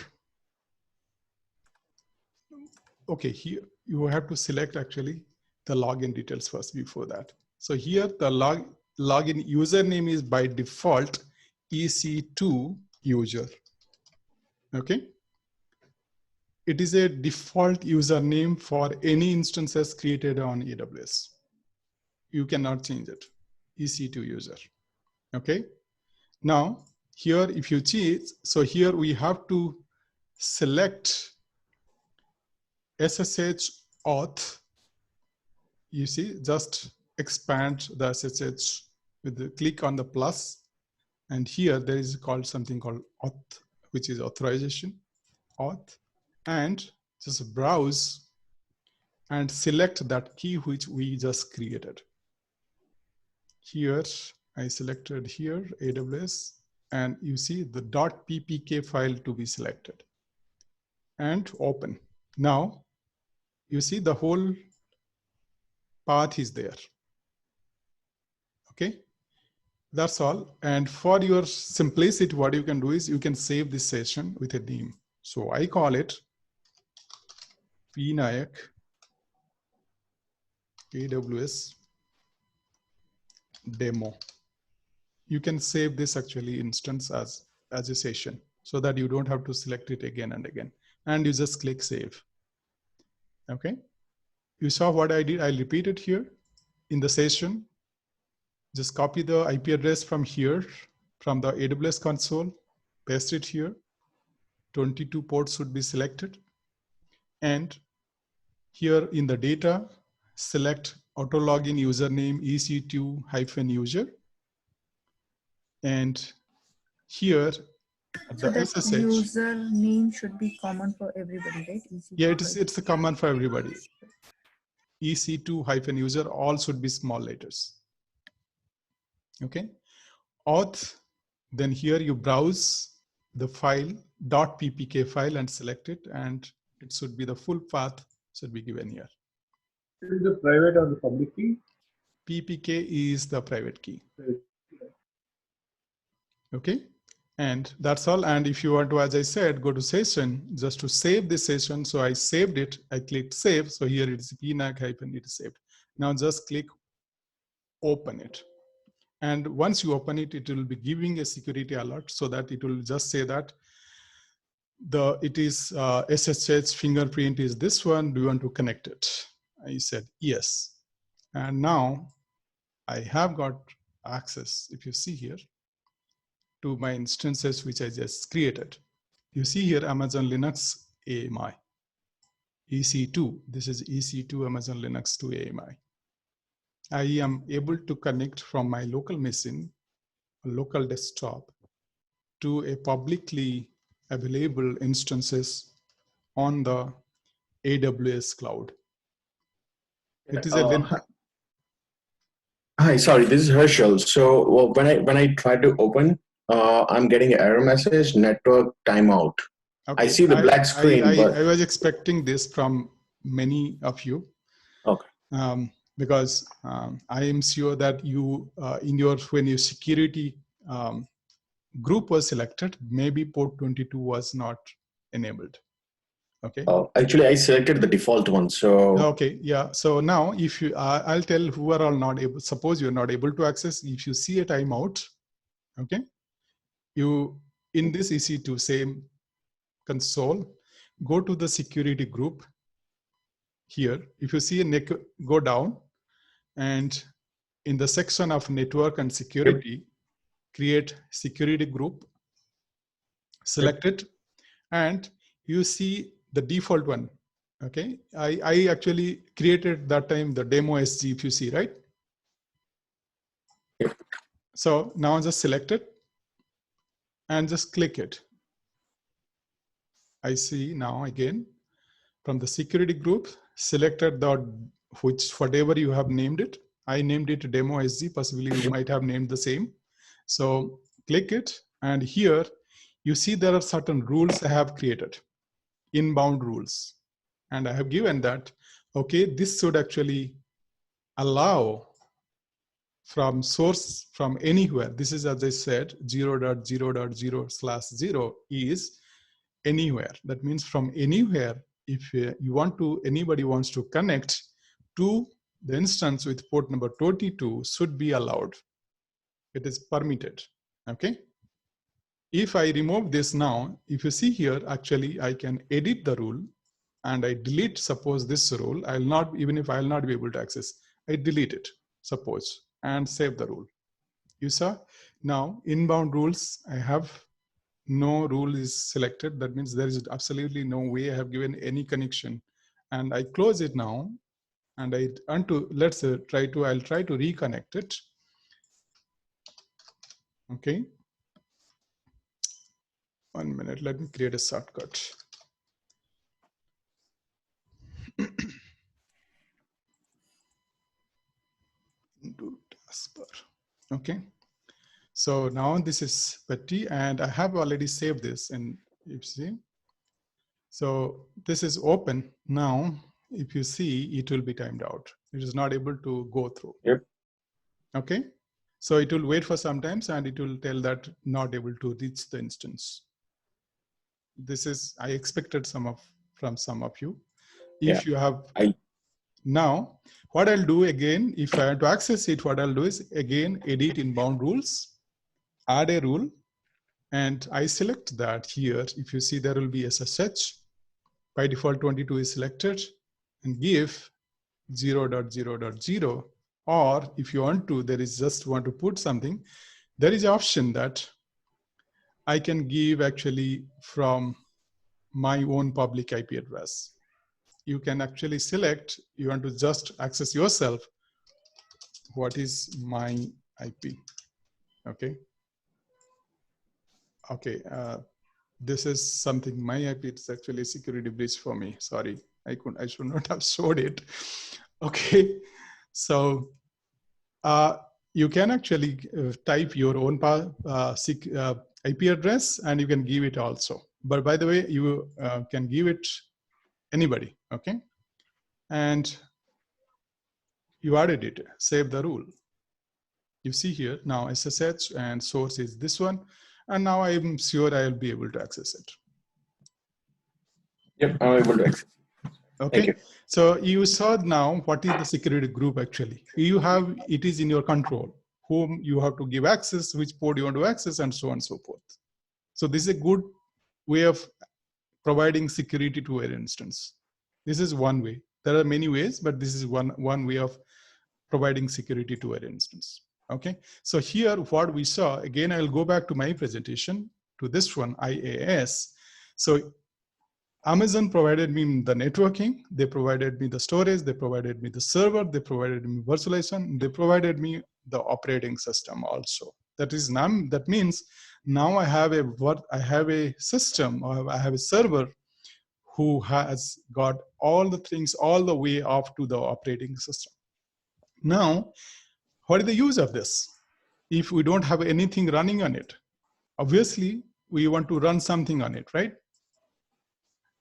Speaker 1: okay, here you have to select actually the login details first before that. So here the login username is by default EC2 user. Okay. It is a default username for any instances created on AWS. You cannot change it. EC2 user. Okay. Now here, if you change, so here we have to select SSH auth. You see, just expand the SSH with the click on the plus, and here there is called something called auth, which is authorization auth, and just browse and select that key which we just created. Here I selected here AWS, and you see the .ppk file to be selected and open. Now you see the whole path is there. Okay, that's all. And for your simplicity, what you can do is you can save this session with a name. So I call it Vinayak AWS demo. You can save this actually instance as a session so that you don't have to select it again and again. And you just click save. Okay. You saw what I did. I repeat it here in the session. Just copy the IP address from here, from the AWS console, paste it here. 22 ports should be selected. And here in the data, select auto login username EC2-user. And here,
Speaker 6: So
Speaker 1: the
Speaker 6: that
Speaker 1: SSH.
Speaker 6: username should be common for everybody, right?
Speaker 1: Yeah, it's a common for everybody. EC2-user, all should be small letters. Okay. Auth, then here you browse the file, .ppk file, and select it, and it should be the full path should be given here.
Speaker 5: Is the private or the public key?
Speaker 1: PPK is the private key. Okay. And that's all. And if you want to, as I said, go to session, just to save this session. So I saved it. I clicked save. So here it is pnac hyphen it is saved. Now just click open it. And once you open it, it will be giving a security alert so that it will just say that it is SSH fingerprint is this one. Do you want to connect it? I said yes. And now I have got access, if you see here, to my instances which I just created. You see here Amazon Linux AMI, EC2. This is EC2 Amazon Linux to AMI. I am able to connect from my local machine, a local desktop, to a publicly available instances on the AWS cloud. It is a
Speaker 8: Hi, sorry, this is Herschel. So when I try to open, I'm getting an error message, network timeout. Okay. I see the black screen, but
Speaker 1: I was expecting this from many of you.
Speaker 8: Okay.
Speaker 1: Because I am sure that you, when your security group was selected, maybe port 22 was not enabled. Okay.
Speaker 8: Actually, I selected the default one. So
Speaker 1: okay, yeah. So now, if you, I'll tell who are all not able. Suppose you're not able to access. If you see a timeout, okay, you in this EC2 same console, go to the security group. Here, if you see a go down, and in the section of network and security, create security group, select it, and you see the default one. Okay, I actually created that time the demo SG, if you see, right? So now just select it and just click it. I see now again from the security group, selected whatever you have named it. I named it demo SG, possibly you might have named the same. So click it, and here you see there are certain rules I have created, inbound rules. And I have given that, okay, this should actually allow from source from anywhere. This is, as I said, 0.0.0/0 is anywhere. That means from anywhere, if you want to, anybody wants to connect to the instance with port number 22 should be allowed. It is permitted, okay? If I remove this now, if you see here, actually I can edit the rule and I delete, suppose this rule, I'll not, even if I'll not be able to access, I delete it, suppose, and save the rule. You saw? Now, inbound rules, I have no rule is selected. That means there is absolutely no way I have given any connection. And I close it now, and I undo, let's I'll try to reconnect it. Okay. 1 minute, let me create a shortcut. Do taskbar. Okay. So now this is Putty, and I have already saved this, and you see. So this is open now. If you see, it will be timed out. It is not able to go through.
Speaker 8: Yep.
Speaker 1: Okay. So it will wait for some times, and it will tell that not able to reach the instance. This is, I expected from some of you. If you have, now what I'll do again, if I want to access it, what I'll do is again, edit inbound rules, add a rule, and I select that here. If you see, there will be SSH. By default, 22 is selected, and give 0.0.0. Or if you want to, there is just want to put something, there is an option that I can give actually from my own public IP address. You can actually select, you want to just access yourself, what is my IP, okay? Okay, this is something, my IP, it's actually a security breach for me. Sorry, I should not have showed it. Okay, so you can actually type your own IP address, and you can give it also. But by the way, you can give it anybody, okay? And you added it, save the rule. You see here now SSH and source is this one. And now I'm sure I'll be able to access it.
Speaker 8: Yep, I'm able to access.
Speaker 1: Okay, so you saw now what is the security group actually. You have, it is in your control, whom you have to give access, which port you want to access, and so on and so forth. So this is a good way of providing security to an instance. This is one way. There are many ways, but this is one way of providing security to an instance. Okay, so here what we saw, again, I'll go back to my presentation to this one, IaaS. So Amazon provided me the networking, they provided me the storage, they provided me the server, they provided me virtualization, they provided me the operating system also. That means now I have a system, or I have a server who has got all the things all the way up to the operating system. Now, what is the use of this? If we don't have anything running on it, obviously we want to run something on it, right?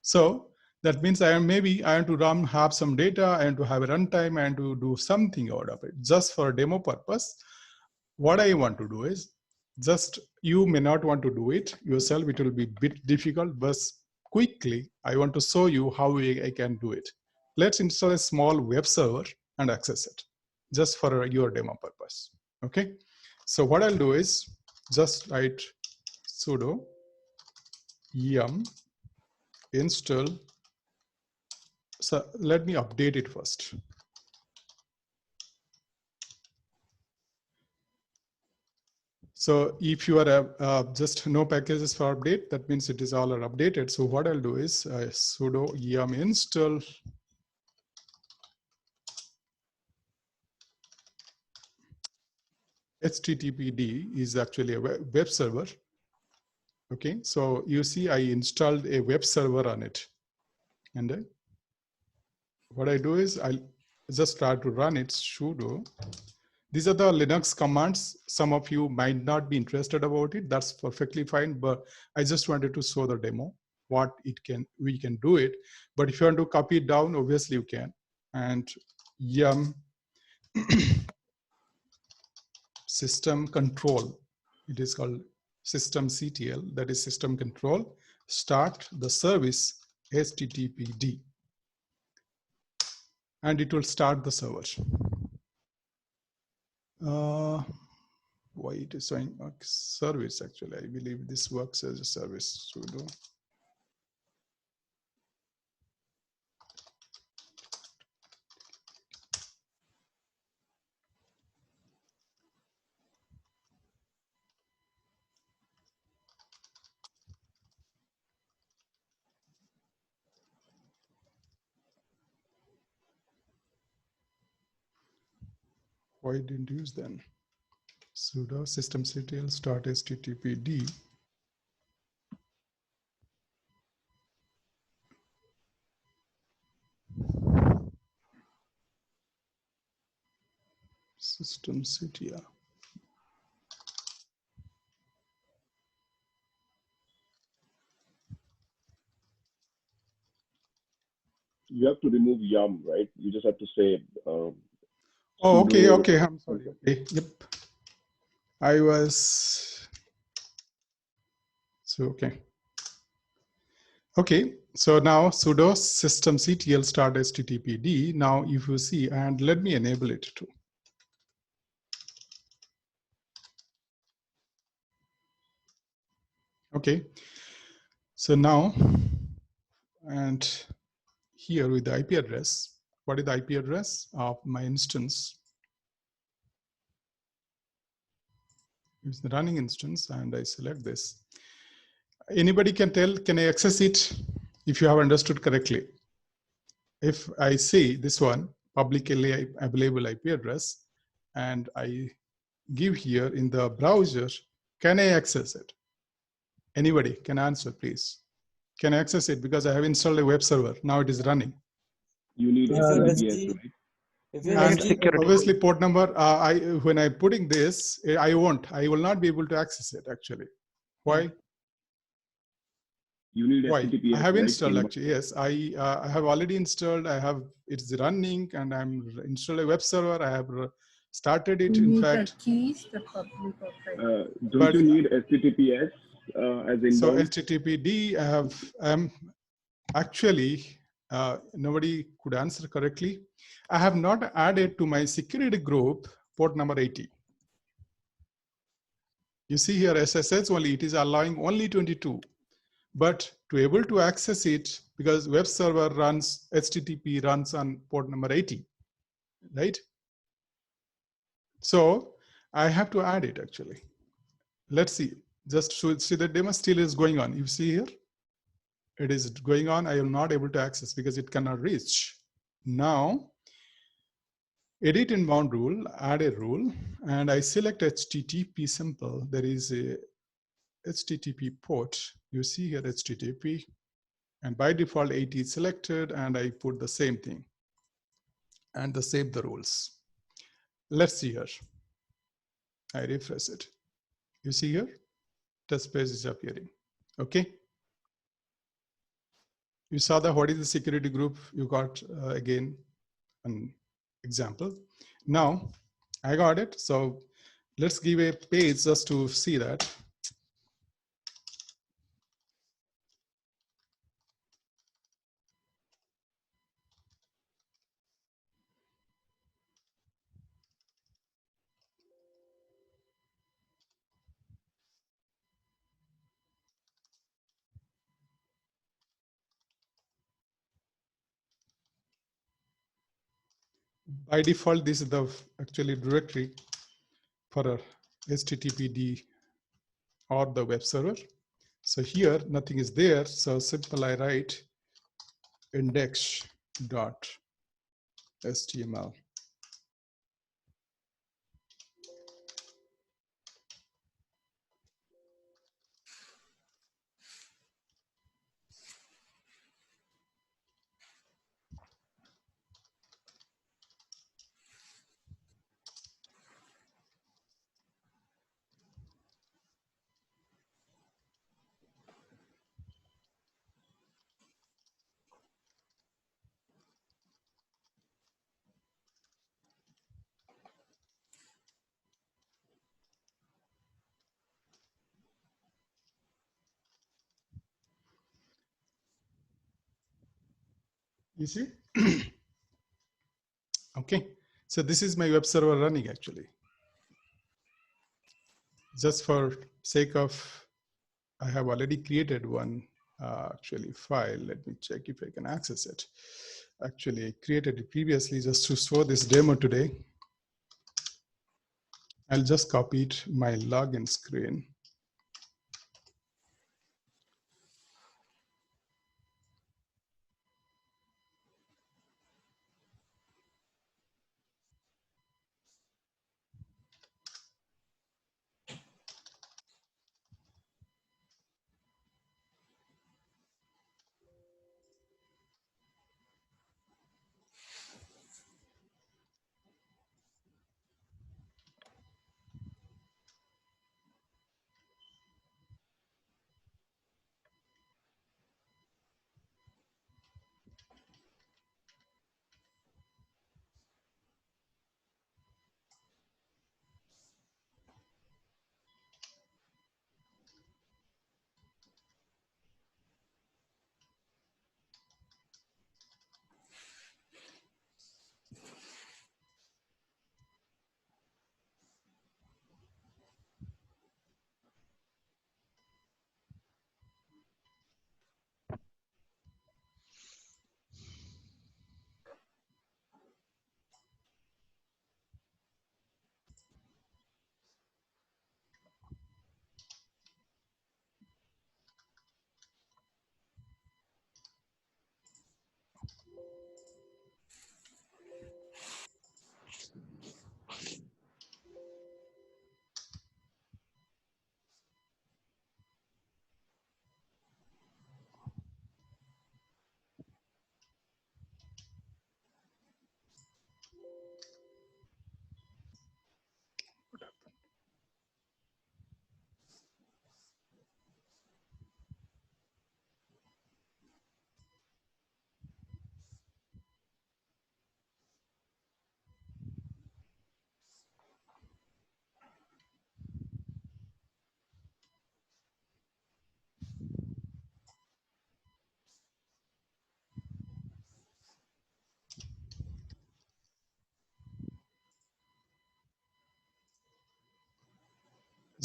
Speaker 1: So that means I want to have some data, I want to have a runtime, I want to do something out of it. Just for demo purpose, what I want to do is just, you may not want to do it yourself, it will be a bit difficult, but quickly I want to show you how I can do it. Let's install a small web server and access it, just for your demo purpose. Okay, so what I'll do is just write sudo yum install. So let me update it first. So if you are just no packages for update, that means it is all are updated. So what I'll do is sudo yum install HTTPD is actually a web server. Okay, so you see I installed a web server on it. And what I do is I'll just try to run it, sudo. These are the Linux commands. Some of you might not be interested about it. That's perfectly fine, but I just wanted to show the demo, what we can do it. But if you want to copy it down, obviously you can. And yum system control, it is called system CTL, that is system control, start the service HTTPD, and it will start the server. Why it is showing a service? Actually, I believe this works as a service. Sudo why didn't use then? Sudo systemctl start HTTPD. Systemctl.
Speaker 9: You have to remove yum, right? You just have to say.
Speaker 1: Oh, okay, okay. I'm sorry. Okay, yep. I was so okay. Okay, so now sudo systemctl start HTTPD. Now, if you see, and let me enable it too. Okay, so now, and here with the IP address, what is the IP address of my instance? It's the running instance, and I select this. Anybody can tell, can I access it if you have understood correctly? If I say this one, publicly available IP address, and I give here in the browser, can I access it? Anybody can answer, please. Can I access it? Because I have installed a web server. Now it is running.
Speaker 9: You need HTTPS, right?
Speaker 1: And obviously port number, when I'm putting this, I will not be able to access it actually. Why?
Speaker 9: You need
Speaker 1: Why?
Speaker 9: HTTPS,
Speaker 1: I have
Speaker 9: right?
Speaker 1: installed actually, yes. I have already installed, it's running, and I'm installed a web server. I have started it,
Speaker 6: You
Speaker 1: in
Speaker 6: need
Speaker 1: fact.
Speaker 6: the keys, the public or private.
Speaker 9: Don't you need HTTPS as inbound?
Speaker 1: So HTTPD, actually, nobody could answer correctly. I have not added to my security group port number 80. You see here SSH only, it is allowing only 22. But to able to access it, because web server runs, HTTP runs on port number 80, right? So I have to add it actually. Let's see, just to see the demo still is going on. You see here, it is going on. I am not able to access because it cannot reach. Now, edit inbound rule, add a rule, and I select HTTP simple. There is a HTTP port. You see here HTTP, and by default 80 is selected, and I put the same thing and save the rules. Let's see here. I refresh it. You see here, test page is appearing. Okay. You saw that what is the security group? You got again an example. Now I got it. So let's give a page just to see that. By default, this is the actually directory for a HTTPD or the web server. So here nothing is there. So simple I write index.html. You see? Okay. So this is my web server running actually. Just for sake of, I have already created one actually file. Let me check if I can access it. Actually, I created it previously just to show this demo today. I'll just copy it my login screen.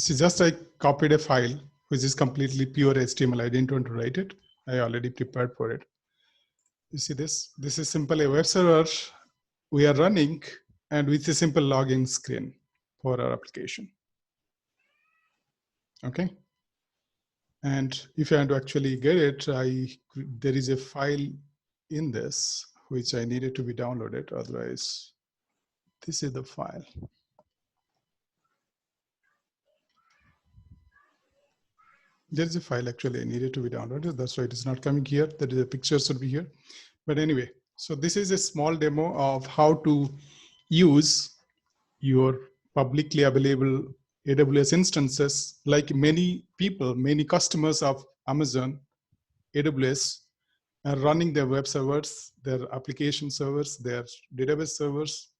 Speaker 1: See, just I copied a file, which is completely pure HTML. I didn't want to write it. I already prepared for it. You see this? This is simply a web server we are running and with a simple login screen for our application. Okay. And if I want to actually get it, there is a file in this, which I needed to be downloaded. Otherwise, this is the file. There's a file actually I needed to be downloaded. That's why it is not coming here. That is, the picture should be here. But anyway, so this is a small demo of how to use your publicly available AWS instances. Like many people, many customers of Amazon AWS are running their web servers, their application servers, their database servers.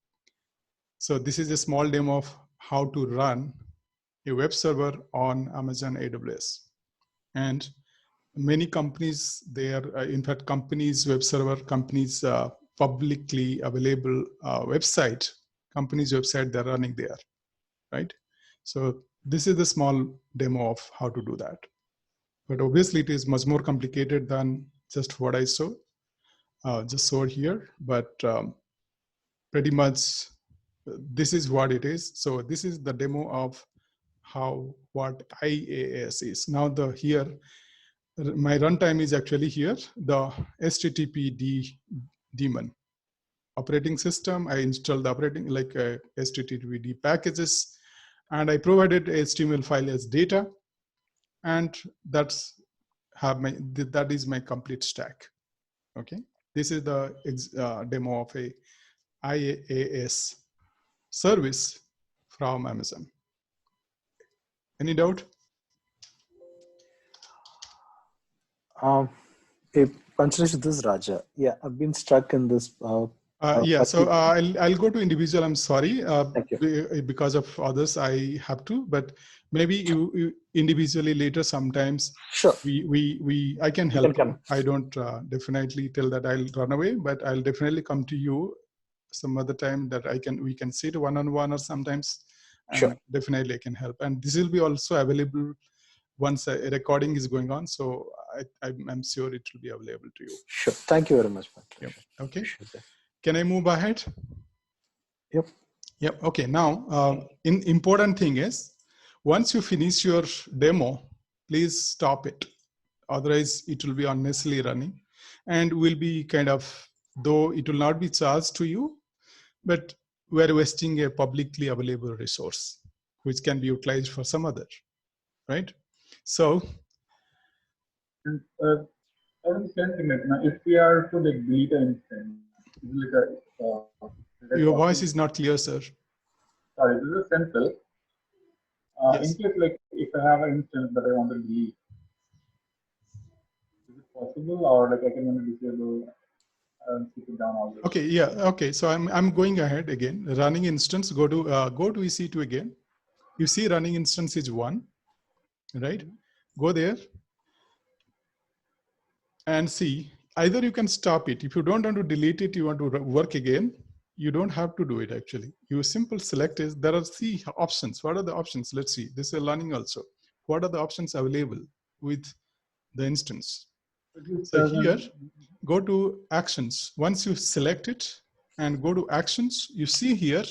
Speaker 1: So this is a small demo of how to run a web server on Amazon AWS. And many companies, they are, in fact, companies, web server companies, publicly available website, companies' website, they're running there, right? So this is the small demo of how to do that. But obviously it is much more complicated than just what I saw, just saw here, but pretty much this is what it is. So this is the demo of what IaaS is. Now here, my runtime is actually here, the HTTP daemon operating system. I installed the operating like HTTPD packages, and I provided HTML file as data, and that is my complete stack. Okay, this is the demo of a IaaS service from Amazon. Any doubt?
Speaker 4: Hey, Panchalesh, this is Raja. Yeah, I've been stuck in this
Speaker 1: Yeah, so I'll go to individual. I'm sorry,
Speaker 2: Thank you.
Speaker 1: because of others I have to, but maybe you individually later sometimes.
Speaker 2: Sure.
Speaker 1: I can help
Speaker 2: can
Speaker 1: you.
Speaker 2: come.
Speaker 1: I don't definitely tell that I'll run away, but I'll definitely come to you some other time that we can sit one-on-one or sometimes, and
Speaker 2: Sure.
Speaker 1: definitely I can help. And this will be also available once a recording is going on, so I'm sure it will be available to you.
Speaker 2: Sure. Thank you very much.
Speaker 1: Yep. Okay.
Speaker 2: Sure.
Speaker 1: Can I move ahead?
Speaker 2: Yep.
Speaker 1: Yep. Okay. Now, important thing is, once you finish your demo, please stop it. Otherwise, it will be unnecessarily running, and will be kind of, though it will not be charged to you, but we're wasting a publicly available resource, which can be utilized for some other, right? So.
Speaker 5: And, if we are to like delete an instance,
Speaker 1: Your voice is not clear, sir.
Speaker 5: Sorry, this is simple.
Speaker 1: Yes.
Speaker 5: In case like if I have an instance that I want to delete, is it possible, or like I can only disable and keep it down all the way?
Speaker 1: Okay. Yeah. Okay. So I'm going ahead again. Running instance. Go to EC2 again. You see, running instance is 1, right? Go there and see. Either you can stop it. If you don't want to delete it, you want to work again, you don't have to do it actually. You simple select is, there are C options. What are the options? Let's see. This is learning also. What are the options available with the instance? So here, go to actions. Once you select it and go to actions, you see here,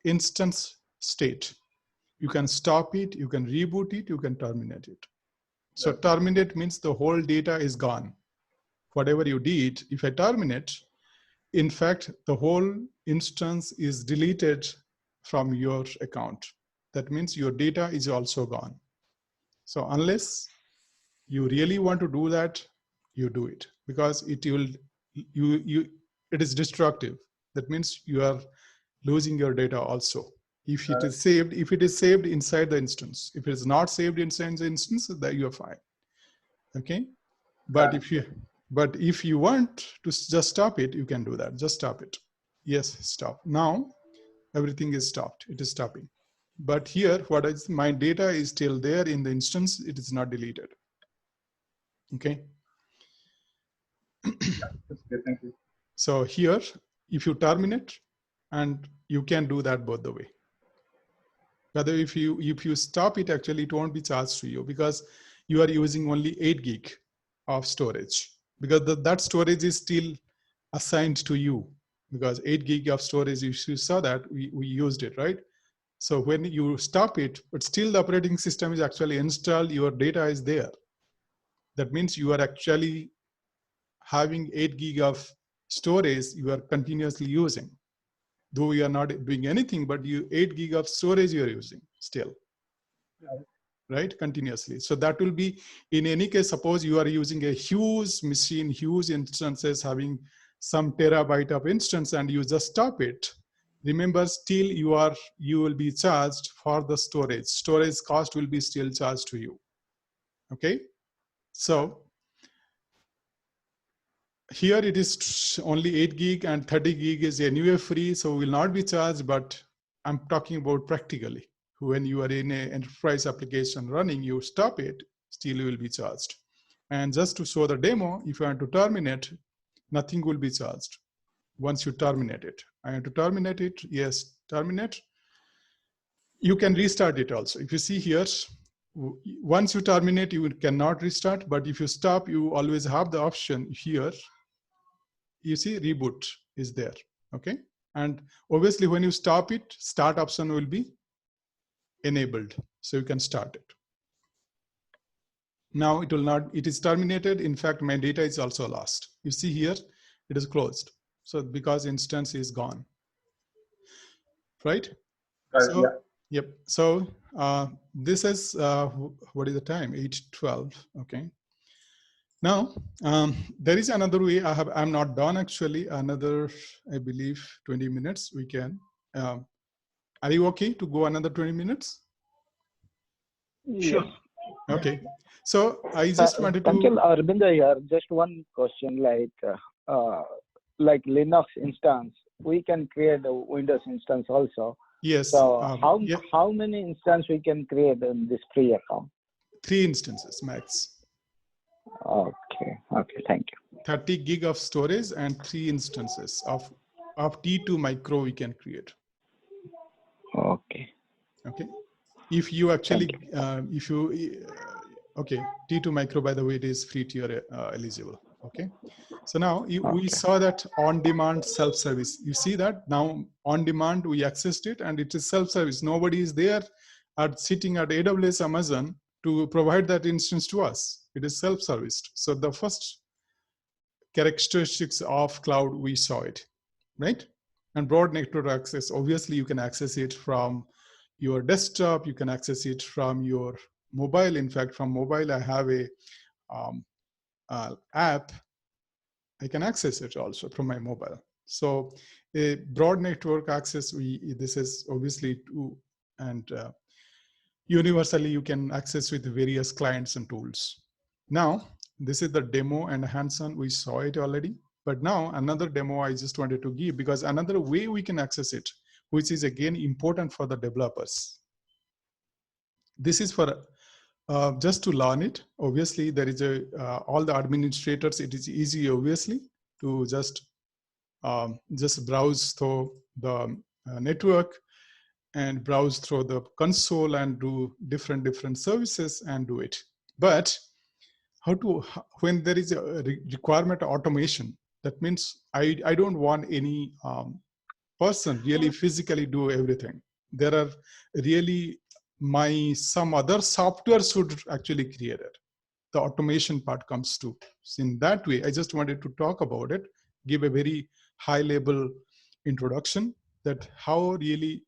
Speaker 1: instance state. You can stop it, you can reboot it, you can terminate it. So terminate means the whole data is gone. Whatever you did, if I terminate, in fact, the whole instance is deleted from your account. That means your data is also gone. So unless you really want to do that, you do it, because it is destructive. That means you are losing your data also. If it is saved inside the instance. If it is not saved inside the instance, then you are fine. Okay. But if you want to just stop it, you can do that. Just stop it. Yes, stop. Now everything is stopped. It is stopping. But here, what is my data is still there in the instance. It is not deleted. Okay.
Speaker 5: Thank you.
Speaker 1: So here, if you terminate, and you can do that both the way. Whether if you stop it, actually it won't be charged to you, because you are using only 8 gig of storage, because that storage is still assigned to you, because 8 gig of storage, you saw that we used it, right? So when you stop it, but still the operating system is actually installed, your data is there. That means you are actually having 8 gig of storage you are continuously using. Though you are not doing anything, but 8 gig of storage you are using still, right? Continuously. So that will be, in any case, suppose you are using a huge machine, huge instances having some terabyte of instance, and you just stop it. Remember, still you will be charged for the storage. Storage cost will be still charged to you. Okay. So here it is only 8 gig and 30 gig is anyway free, so will not be charged, but I'm talking about practically. When you are in an enterprise application running, you stop it, still you will be charged. And just to show the demo, if you want to terminate, nothing will be charged once you terminate it. I want to terminate it, yes, terminate. You can restart it also. If you see here, once you terminate, you cannot restart, but if you stop, you always have the option here. You see reboot is there, okay? And obviously when you stop it, start option will be enabled, so you can start it. Now it will not, it is terminated. In fact, my data is also lost. You see here, it is closed. So because instance is gone, right? So,
Speaker 5: yeah.
Speaker 1: Yep. So this is, what is the time? 8:12, okay. Now, there is another way. I'm not done actually. Another, I believe, 20 minutes we can. Are you okay to go another 20 minutes?
Speaker 2: Sure.
Speaker 1: Okay. So I just wanted to.
Speaker 2: Until Arvinda here, just one question, like Linux instance, we can create a Windows instance also.
Speaker 1: Yes.
Speaker 2: So
Speaker 1: Yeah.
Speaker 2: how many instances we can create in this free account?
Speaker 1: 3 instances max.
Speaker 2: Okay. Okay. Thank you.
Speaker 1: 30 gig of storage and 3 instances of T2 micro we can create.
Speaker 2: Okay.
Speaker 1: Okay. If you actually, okay, T2 micro, by the way, it is free tier eligible. Okay. So now we saw that on-demand self-service. You see that now on-demand, we accessed it and it is self-service. Nobody is there sitting at AWS Amazon to provide that instance to us. It is self-serviced. So the first characteristics of cloud, we saw it, right? And broad network access, obviously you can access it from your desktop, you can access it from your mobile. In fact, from mobile, I have a app. I can access it also from my mobile. So a broad network access, this is obviously true, and universally you can access with various clients and tools. Now, this is the demo and hands-on, we saw it already. But now another demo I just wanted to give, because another way we can access it, which is again important for the developers. This is for just to learn it. Obviously, there is all the administrators, it is easy, obviously, to just browse through the network and browse through the console and do different services and do it. But when there is a requirement of automation, that means I don't want any person really physically do everything. There are really some other software should actually create it. The automation part comes to. So in that way, I just wanted to talk about it, give a very high level introduction that how really,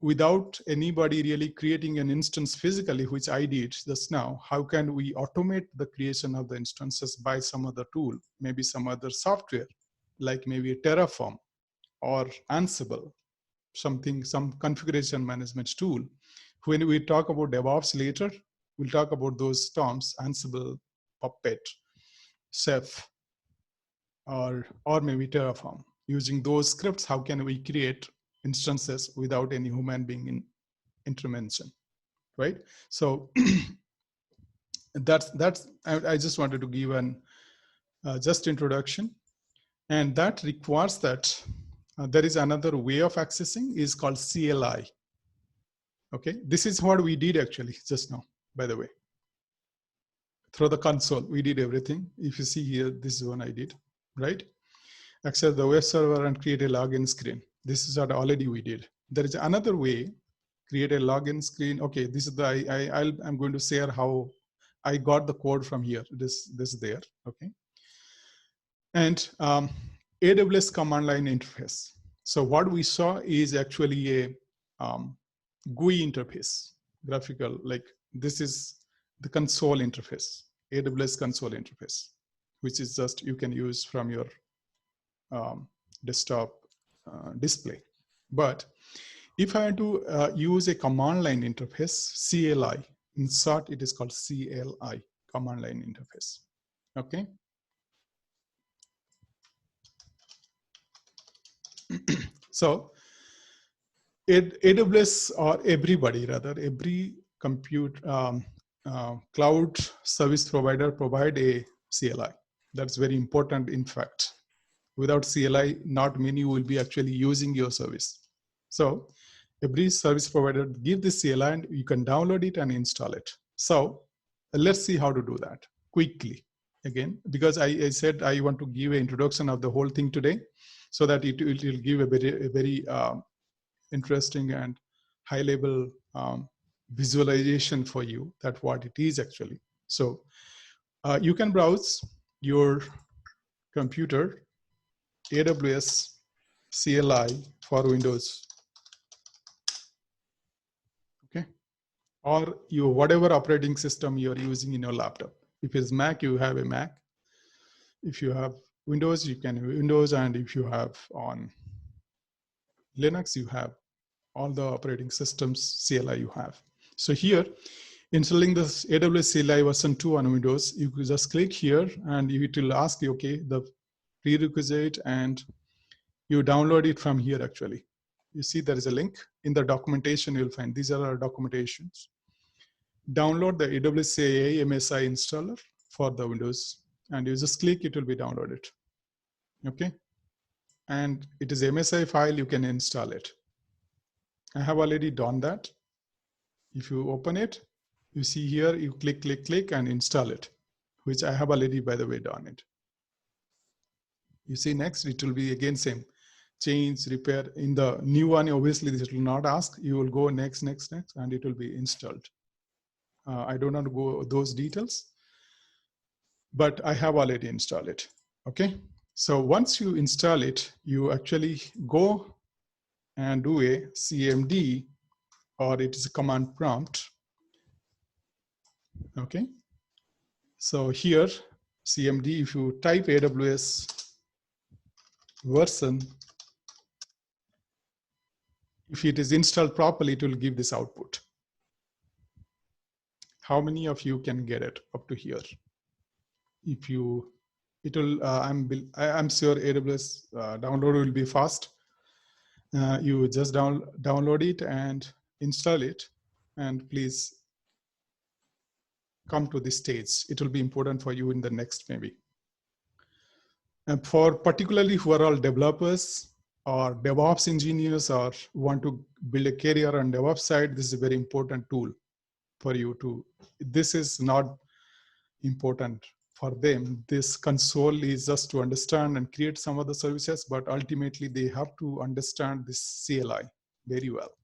Speaker 1: without anybody really creating an instance physically, which I did just now, how can we automate the creation of the instances by some other tool, maybe some other software, like maybe a Terraform or Ansible, some configuration management tool. When we talk about DevOps later, we'll talk about those terms, Ansible, Puppet, Chef, or maybe Terraform. Using those scripts, how can we create instances without any human being intervention, right? So I just wanted to give an just introduction, and that requires that there is another way of accessing is called CLI. Okay, this is what we did actually just now, by the way. Through the console, we did everything. If you see here, this is one I did, right? Access the web server and create a login screen. This is what already we did. There is another way, create a login screen. Okay, this is I'm going to share how I got the code from here. This there, okay? And AWS command line interface. So what we saw is actually a GUI interface, graphical, like this is the console interface, AWS console interface, which is just you can use from your desktop display. But if I want to use a command line interface, CLI, in short, it is called CLI, command line interface, okay? So AWS, or everybody rather, every cloud service provider provide a CLI. That's very important. In fact, without CLI, not many will be actually using your service. So every service provider give this CLI and you can download it and install it. So let's see how to do that quickly. Again, because I said I want to give an introduction of the whole thing today, so that it will give a very interesting and high level visualization for you that what it is actually. So you can browse your computer, AWS CLI for Windows, okay? Or whatever operating system you're using in your laptop. If it's Mac, you have a Mac. If you have Windows, you can have Windows, and if you have on Linux, you have all the operating systems CLI you have. So here, installing this AWS CLI version 2 on Windows, you could just click here and it will ask you, okay, the prerequisite, and you download it from here actually. You see there is a link in the documentation. You'll find these are our documentations. Download the AWS CA MSI installer for the Windows, and you just click, it will be downloaded. Okay, and it is MSI file, you can install it. I have already done that. If you open it, you see here, you click, click, click, and install it, which I have already, by the way, done it. You see next, it will be again same. Change, repair. In the new one, obviously this will not ask. You will go next, next, next, and it will be installed. I do not go those details, but I have already installed it. Okay, so once you install it, you actually go and do a CMD, or it is a command prompt. Okay, so here CMD, if you type AWS version, if it is installed properly, it will give this output. How many of you can get it up to here? If you, it will, I'm sure AWS download will be fast. You just download it and install it, and please come to this stage. It will be important for you in the next maybe. And for particularly who are all developers or DevOps engineers or want to build a career on DevOps side, this is a very important tool for you to, this is not important for them. This console is just to understand and create some of the services, but ultimately they have to understand this CLI very well.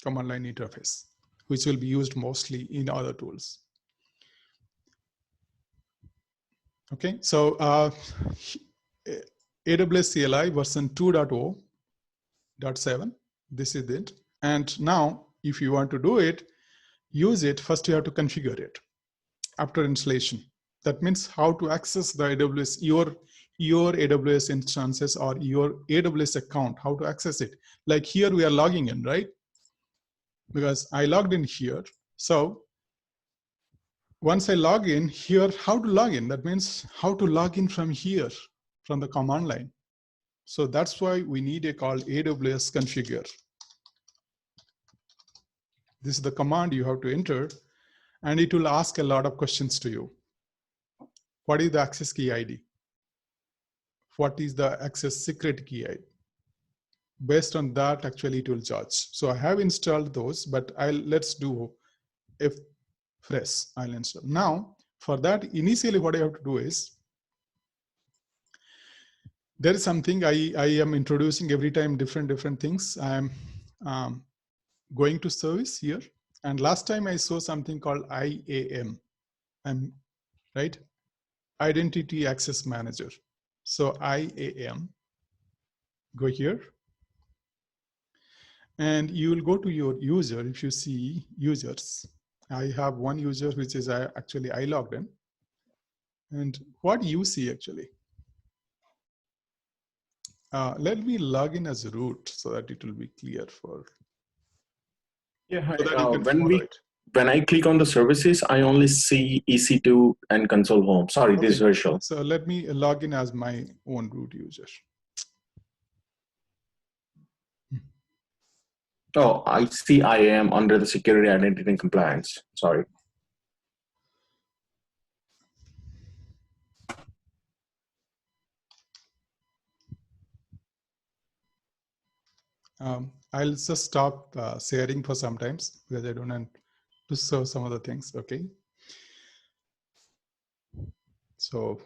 Speaker 1: Command line interface, which will be used mostly in other tools. Okay, so AWS CLI version 2.0.7, this is it. And now if you want to do it, use it, first you have to configure it after installation. That means how to access the AWS, your AWS instances or your AWS account, how to access it. Like here we are logging in, right? Because I logged in here. So once I log in here, how to log in? That means how to log in from here, from the command line. So that's why we need a called AWS configure. This is the command you have to enter, and it will ask a lot of questions to you. What is the access key ID? What is the access secret key ID? Based on that, actually it will judge. So I have installed those, but let's do if fresh, I'll install. Now, for that, initially what I have to do is, there is something I am introducing every time, different things. I'm going to service here. And last time I saw something called IAM, right? Identity Access Manager. So IAM, go here. And you will go to your user. If you see users, I have one user, which is actually I logged in. And what you see actually, let me log in as root so that it will be clear for.
Speaker 8: Yeah, hi.
Speaker 1: So that you can
Speaker 8: when I click on the services, I only see EC2 and console home. Sorry, okay. This is Herschel.
Speaker 1: So let me log in as my own root user.
Speaker 8: Oh, I see I am under the security, identity, and compliance. Sorry.
Speaker 1: I'll just stop sharing for sometimes because I don't want to show some other things. Okay. So.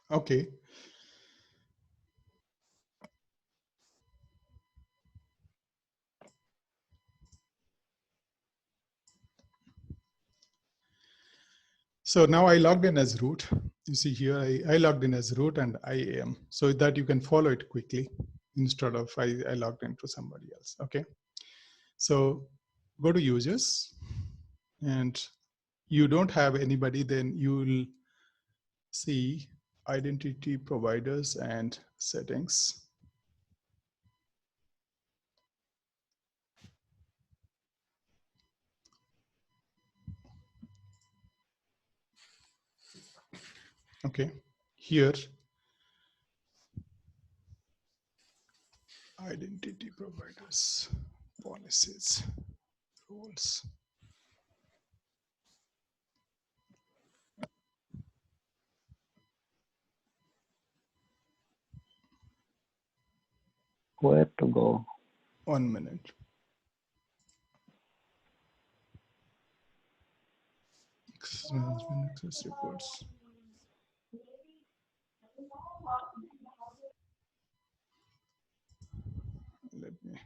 Speaker 1: Okay. So now I logged in as root. You see here, I logged in as root and IAM, so that you can follow it quickly instead of I logged into somebody else. Okay. So go to users, and you don't have anybody, then you'll see identity providers and settings. Okay, here, identity providers, policies, roles.
Speaker 2: Where to go?
Speaker 1: 1 minute. Access management, access reports. Let me.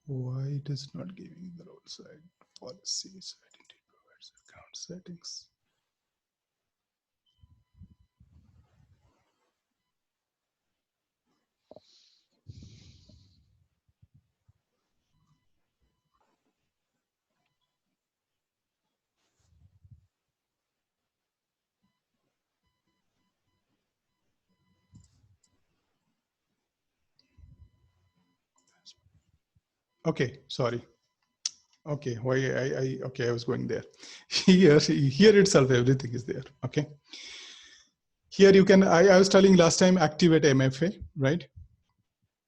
Speaker 1: Why it is not giving the role side policies, identity providers, account settings? Okay, sorry. Okay, why okay, I was going there. Here itself, everything is there. Okay. Here you can, I was telling last time, activate MFA, right?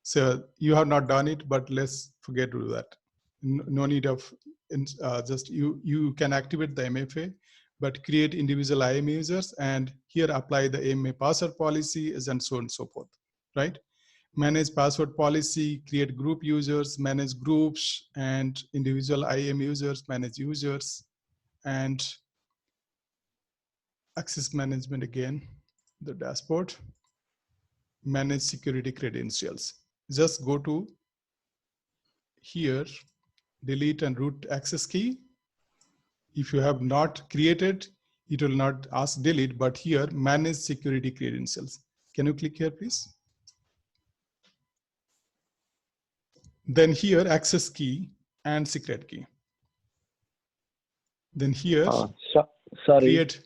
Speaker 1: So you have not done it, but let's forget to do that. No need of, just you can activate the MFA, but create individual IAM users, and here apply the AMA password policy and so on and so forth, right? Manage password policy, create group users, manage groups, and individual IAM users, manage users, and access management again, the dashboard, manage security credentials. Just go to here, delete and root access key. If you have not created, it will not ask delete, but here, manage security credentials. Can you click here, please? Then here, access key and secret key. Then here,
Speaker 2: sorry,
Speaker 1: create.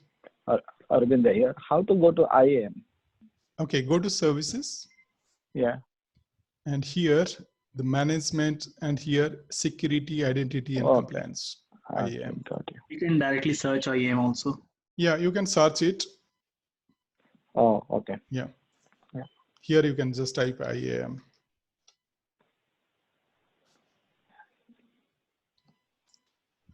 Speaker 2: Arvind here. How to go to IAM?
Speaker 1: Okay, go to services.
Speaker 2: Yeah.
Speaker 1: And here, the management, and here, security, identity, and compliance. IAM.
Speaker 2: Got you.
Speaker 10: You can directly search IAM also.
Speaker 1: Yeah, you can search it.
Speaker 2: Oh, okay.
Speaker 1: Yeah.
Speaker 2: Yeah.
Speaker 1: Here you can just type IAM.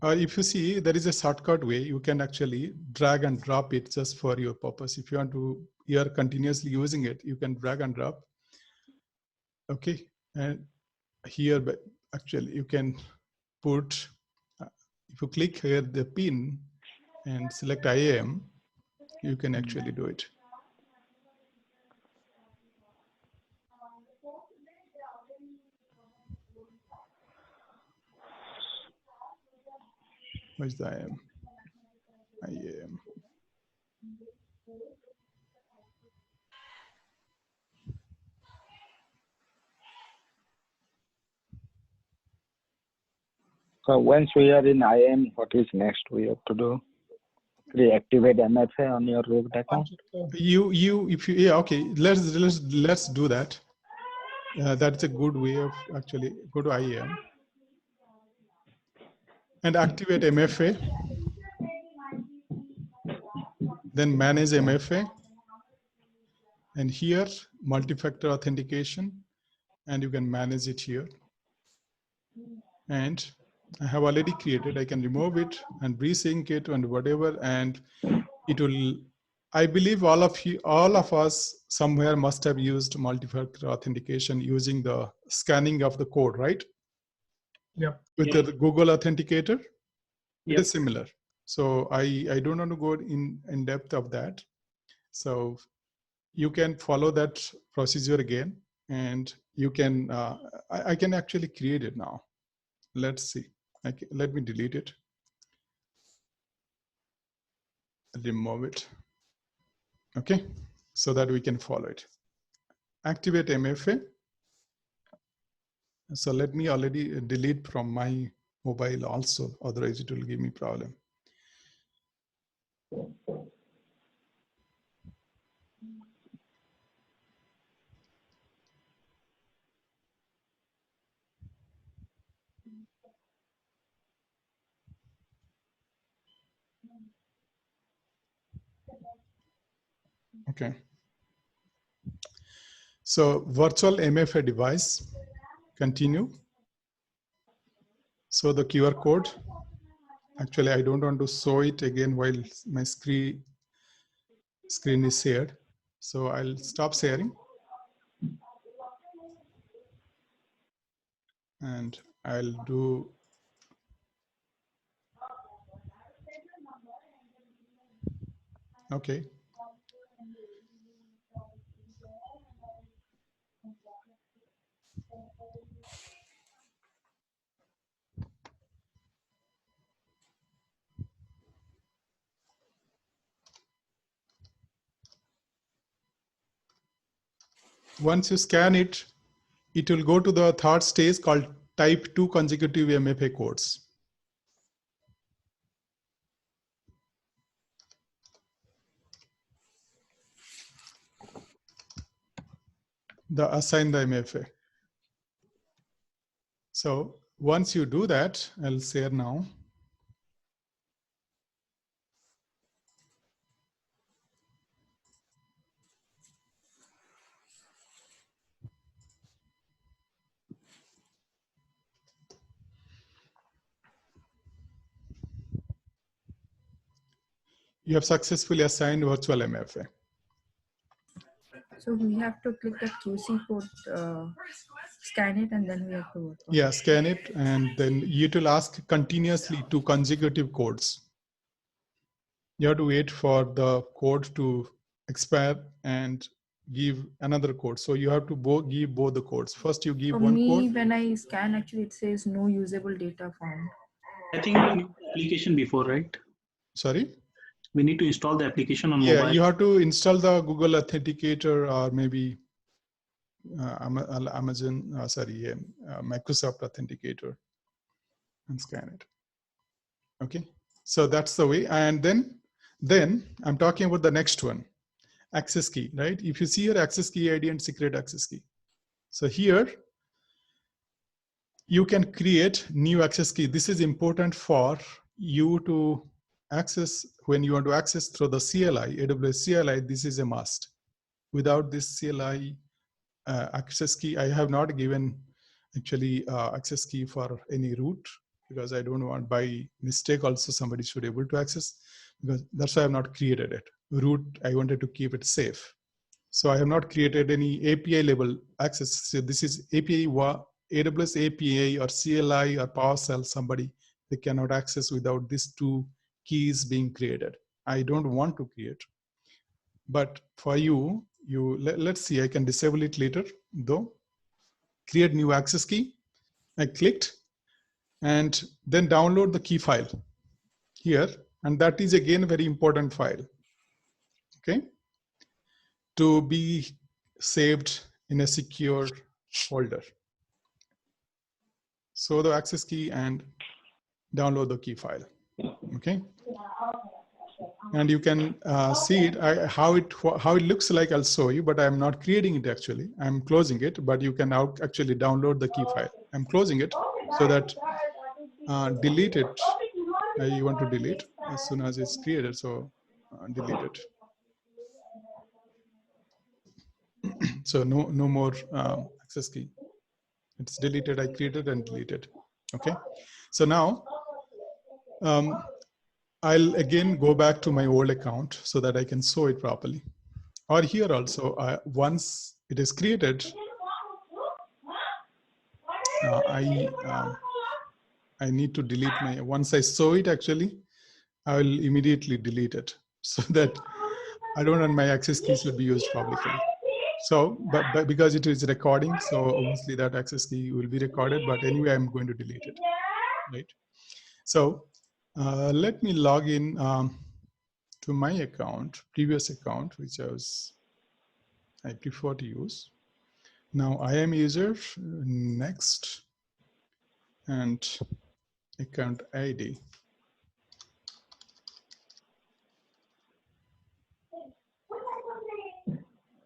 Speaker 1: If you see, there is a shortcut way, you can actually drag and drop it just for your purpose. If you want to, you're continuously using it, you can drag and drop. Okay, and here, but actually you can put, if you click here the pin and select IAM, you can actually do it. Where's the IAM? IAM.
Speaker 2: So once we are in IAM, what is next we have to do? Reactivate MFA on your root account?
Speaker 1: If you, yeah, okay, let's do that. That's a good way of actually go to IAM and activate MFA. Then manage MFA. And here, multi-factor authentication, and you can manage it here. And I have already created, I can remove it and resync it and whatever, and it will, I believe all of us somewhere must have used multi-factor authentication using the scanning of the code, right?
Speaker 3: Yep.
Speaker 1: With the Google Authenticator,
Speaker 10: Yep.
Speaker 1: it is similar. So I don't want to go in depth of that. So you can follow that procedure again and you can, I can actually create it now. Let's see. Let me delete it. Remove it. Okay, so that we can follow it. Activate MFA. So let me already delete from my mobile also, otherwise it will give me problem. Okay. So virtual MFA device, continue. So the QR code, actually I don't want to show it again while my screen is shared. So I'll stop sharing. And I'll do, okay. Once you scan it, it will go to the third stage called type 2 consecutive MFA codes. The assign the MFA. So once you do that, I'll share now. You have successfully assigned virtual MFA.
Speaker 6: So we have to click the QC code, scan it, and then we have to work on
Speaker 1: Yeah, scan it, and then it will ask continuously 2 consecutive codes. You have to wait for the code to expire and give another code. So you have to give both the codes. First you give
Speaker 6: For
Speaker 1: one
Speaker 6: me,
Speaker 1: code.
Speaker 6: when I scan, actually it says no usable data found.
Speaker 10: I think we need the application before, right?
Speaker 1: Sorry?
Speaker 10: We need to install the application on
Speaker 1: Yeah,
Speaker 10: mobile.
Speaker 1: you have to install the Google Authenticator or maybe Amazon, Microsoft Authenticator and scan it. Okay, so that's the way. And then I'm talking about the next one, access key, right? If you see your access key ID and secret access key. So here, you can create new access key. This is important for you to access when you want to access through the CLI, AWS CLI, this is a must. Without this CLI access key, I have not given actually access key for any root because I don't want by mistake also somebody should be able to access, because that's why I have not created it. Root, I wanted to keep it safe. So I have not created any API level access. So this is API, AWS API or CLI or PowerShell, somebody they cannot access without these 2 keys being created. I don't want to create. But for you, let's see, I can disable it later though. Create new access key. I clicked and then download the key file here. And that is again a very important file, okay? To be saved in a secure folder. So the access key and download the key file, okay? And you can see it, how it looks like. I'll show you, but I'm not creating it actually. I'm closing it, but you can now actually download the key file. I'm closing it so that delete it. You want to delete as soon as it's created, so delete it. So no more access key. It's deleted. I created and deleted. Okay. So now I'll again go back to my old account so that I can show it properly. Or here also, once it is created, I need to delete my, once I show it actually, I will immediately delete it so that I don't want my access keys will be used publicly. So, but because it is recording, so obviously that access key will be recorded, but anyway, I'm going to delete it, right? So let me log in to my account, previous account, which I prefer to use. Now I am user, next, and account ID.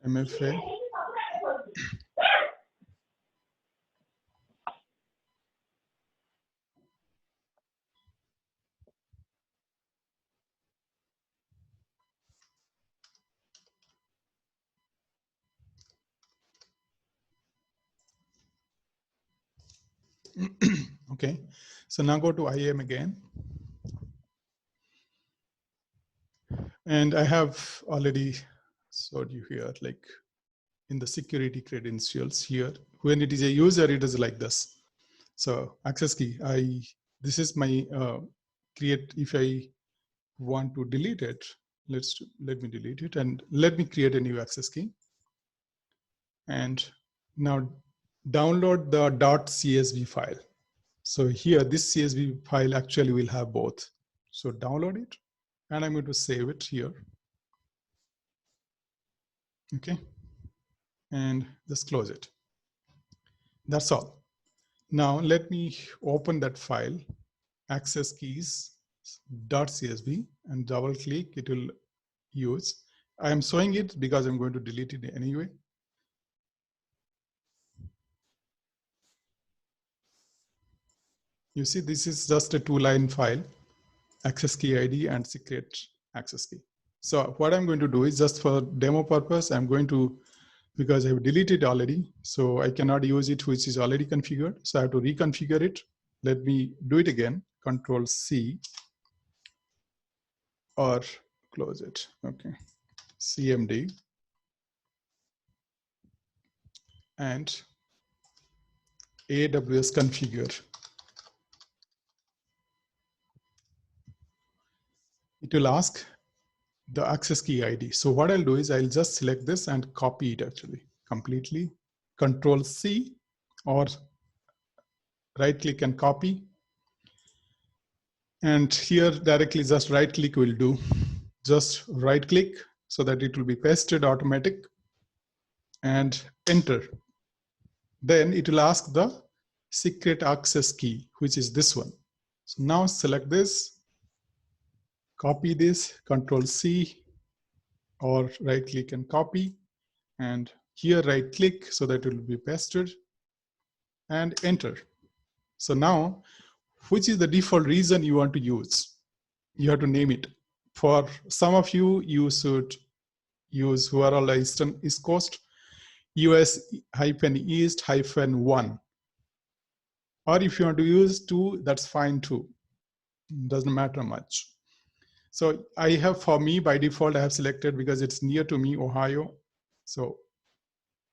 Speaker 1: MFA. Okay, so now go to IAM again. And I have already showed you here, like in the security credentials here, when it is a user, it is like this. So access key, this is my create, if I want to delete it, let me delete it and let me create a new access key. And now download the .csv file. So here, this CSV file actually will have both. So download it, and I'm going to save it here. Okay, and just close it. That's all. Now let me open that file, access keys .csv, and double click, it will use. I am showing it because I'm going to delete it anyway. You see, this is just a 2-line file, access key ID and secret access key. So what I'm going to do is, just for demo purpose, I'm going to, because I've deleted already, so I cannot use it, which is already configured. So I have to reconfigure it. Let me do it again, Control C, or close it. Okay, CMD, and AWS configure. It will ask the access key ID. So what I'll do is I'll just select this and copy it actually completely. Control C, or right click and copy. And here directly just right click will do. Just right click so that it will be pasted automatic, and enter. Then it will ask the secret access key, which is this one. So now select this, copy this, Control C, or right click and copy, and here right click so that it will be pasted, and enter. So now, which is the default reason you want to use? You have to name it. For some of you, you should use, who are on the East Coast, US-East-1. Or if you want to use 2, that's fine too. Doesn't matter much. So I have, for me, by default, I have selected, because it's near to me, Ohio. So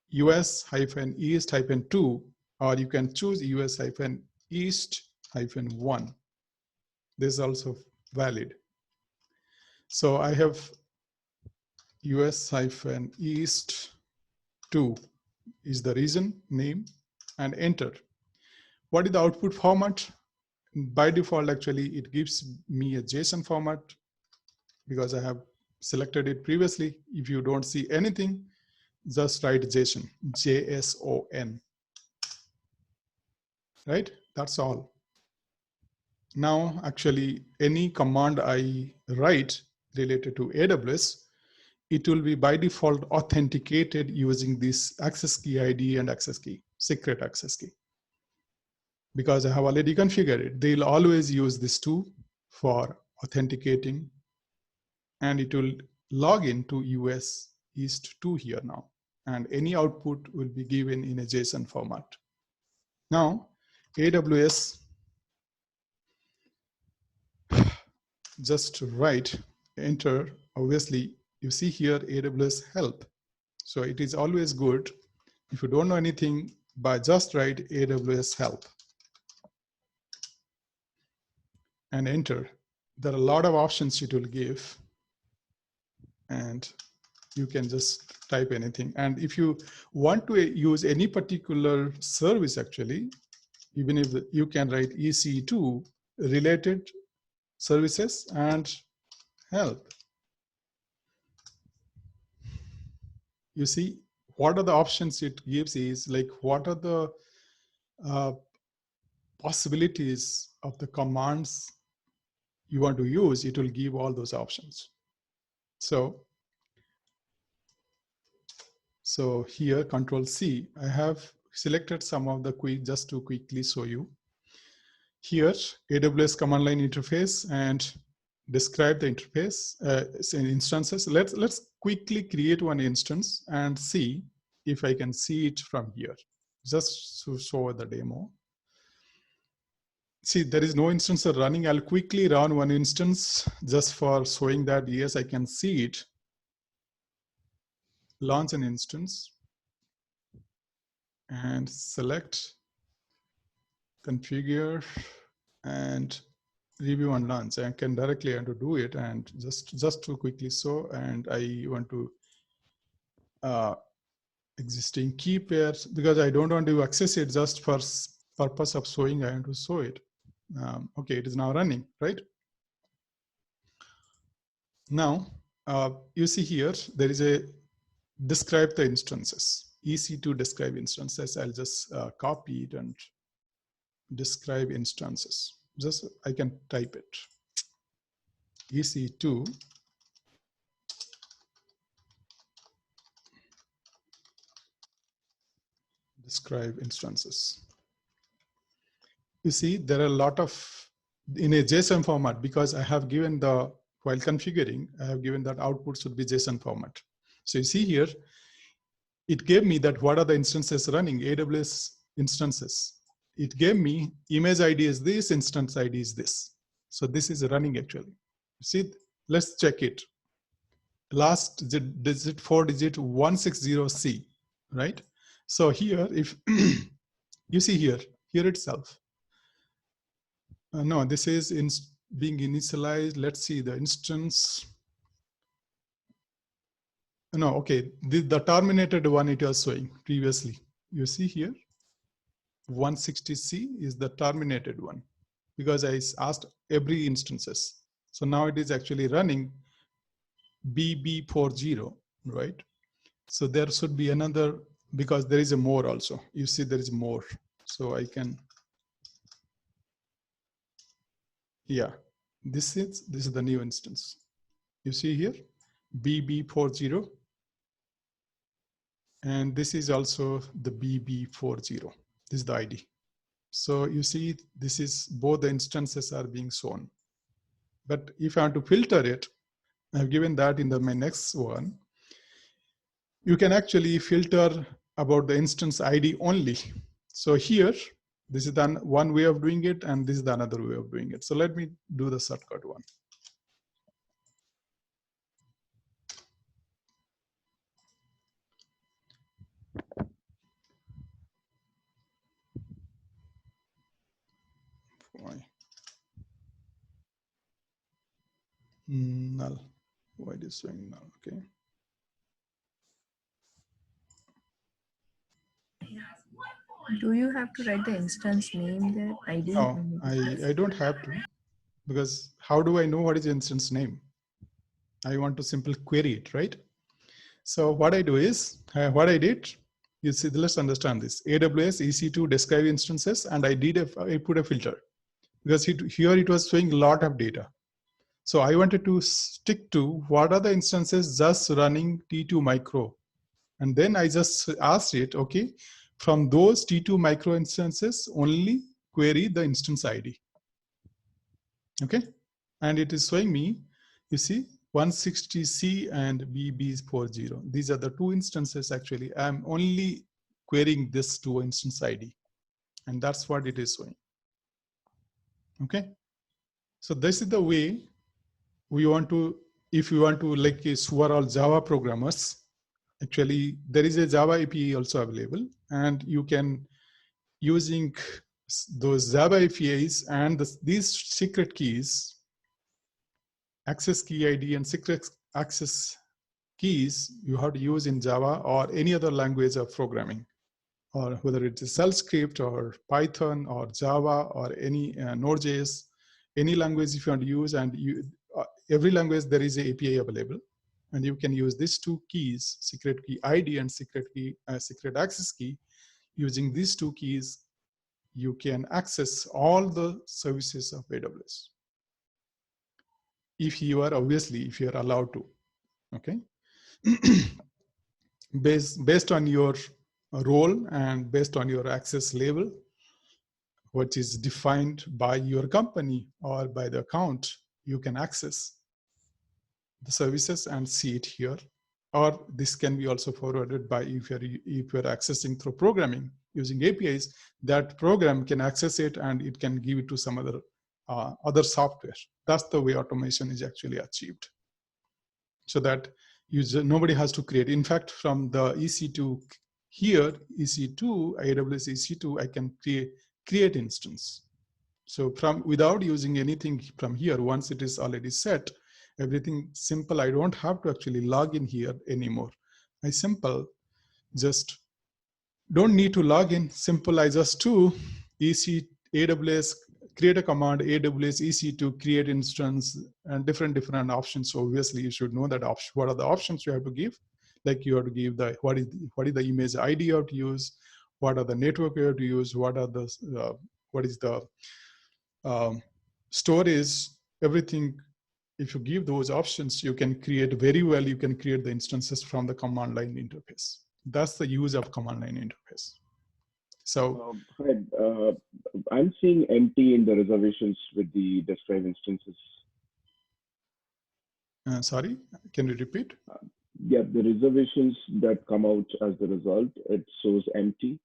Speaker 1: US-East-2, or you can choose US-East-1. This is also valid. So I have US-East-2 is the region name, and enter. What is the output format? By default, actually, it gives me a JSON format because I have selected it previously. If you don't see anything, just write JSON, JSON, right? That's all. Now, actually, any command I write related to AWS, it will be by default authenticated using this access key ID and access key, secret access key. Because I have already configured it, they'll always use this two for authenticating, and it will log into US East 2 here now, and any output will be given in a JSON format. Now, AWS, just write, enter, obviously, you see here AWS help. So it is always good, if you don't know anything, but just write AWS help and enter. There are a lot of options it will give, and you can just type anything. And if you want to use any particular service, actually, even if you can write EC2 related services and help. You see, what are the options it gives is like, what are the possibilities of the commands you want to use. It will give all those options. So here, Control C, I have selected some of the quick, just to quickly show you. Here, AWS command line interface and describe the interface instances. Let's quickly create one instance and see if I can see it from here, just to show the demo. See, there is no instance running. I'll quickly run one instance just for showing that, yes, I can see it. Launch an instance and select configure and review and launch. I can directly want to do it, and just to quickly show, and I want to existing key pairs, because I don't want to access it just for purpose of showing. I want to show it. Okay, it is now running, right? Now, you see here, there is a describe the instances, EC2 describe instances. I'll just copy it and describe instances. Just, I can type it. EC2 describe instances. You see, there are a lot of, in a JSON format, because I have given the, while configuring, I have given that output should be JSON format. So you see here, it gave me that what are the instances running, AWS instances. It gave me image ID is this, instance ID is this. So this is running actually. See, let's check it. Last digit, 4-digit 160C, right? So here, if you see here itself. No, this is being initialized. Let's see the instance. No, okay, the terminated one it was showing previously. You see here, 160C is the terminated one, because I asked every instances. So now it is actually running BB40, right? So there should be another, because there is a more also. You see there is more. So I can, yeah, this is the new instance. You see here, BB40. And this is also the BB40. This is the ID. So you see, this is both the instances are being shown. But if I want to filter it, I've given that in my next one. You can actually filter about the instance ID only. So here, this is the one way of doing it, and this is the another way of doing it. So let me do the shortcut one. Why? Null. Why it is showing null? Okay.
Speaker 6: Do you have to write the instance name there, ID?
Speaker 1: No, I don't have to, because how do I know what is the instance name? I want to simply query it, right? So what I do is, what I did, you see, let's understand this. AWS EC2 describe instances, and I put a filter, because here it was showing a lot of data. So I wanted to stick to what are the instances just running T2 micro. And then I just asked it, okay, from those T2 micro instances, only query the instance ID. Okay. And it is showing me, you see, 160C and BB40. These are the two instances actually. I'm only querying this two instance ID. And that's what it is showing. Okay. So this is the way we want to, if you want to, like, who are all Java programmers, actually there is a Java API also available, and you can, using those Java APIs and these secret keys, access key ID and secret access keys you have to use in Java or any other language of programming, or whether it's a shell script or Python or Java or any Node.js, any language if you want to use, and every language there is an API available, and you can use these two keys, secret key ID and secret access key. Using these two keys, you can access all the services of AWS. If you are allowed to, okay? based on your role and based on your access level, which is defined by your company or by the account, you can access the services and see it here. Or this can be also forwarded by, if you're accessing through programming using APIs, that program can access it and it can give it to some other software. That's the way automation is actually achieved. So that nobody has to create. In fact, from the EC2 here, EC2, AWS EC2, I can create instance. So without using anything from here, once it is already set, everything simple. I don't have to actually log in here anymore. I just don't need to log in. Simple, I just do AWS, create a command, AWS EC2, create instance, and different options. So obviously you should know that what are the options you have to give. Like you have to give what is the image ID you have to use, what are the network you have to use, what is the storage, everything. If you give those options, you can create you can create the instances from the command line interface. That's the use of command line interface. So
Speaker 9: I'm seeing empty in the reservations with the describe instances.
Speaker 1: Sorry, can you repeat?
Speaker 9: Yeah, the reservations that come out as the result, it shows empty.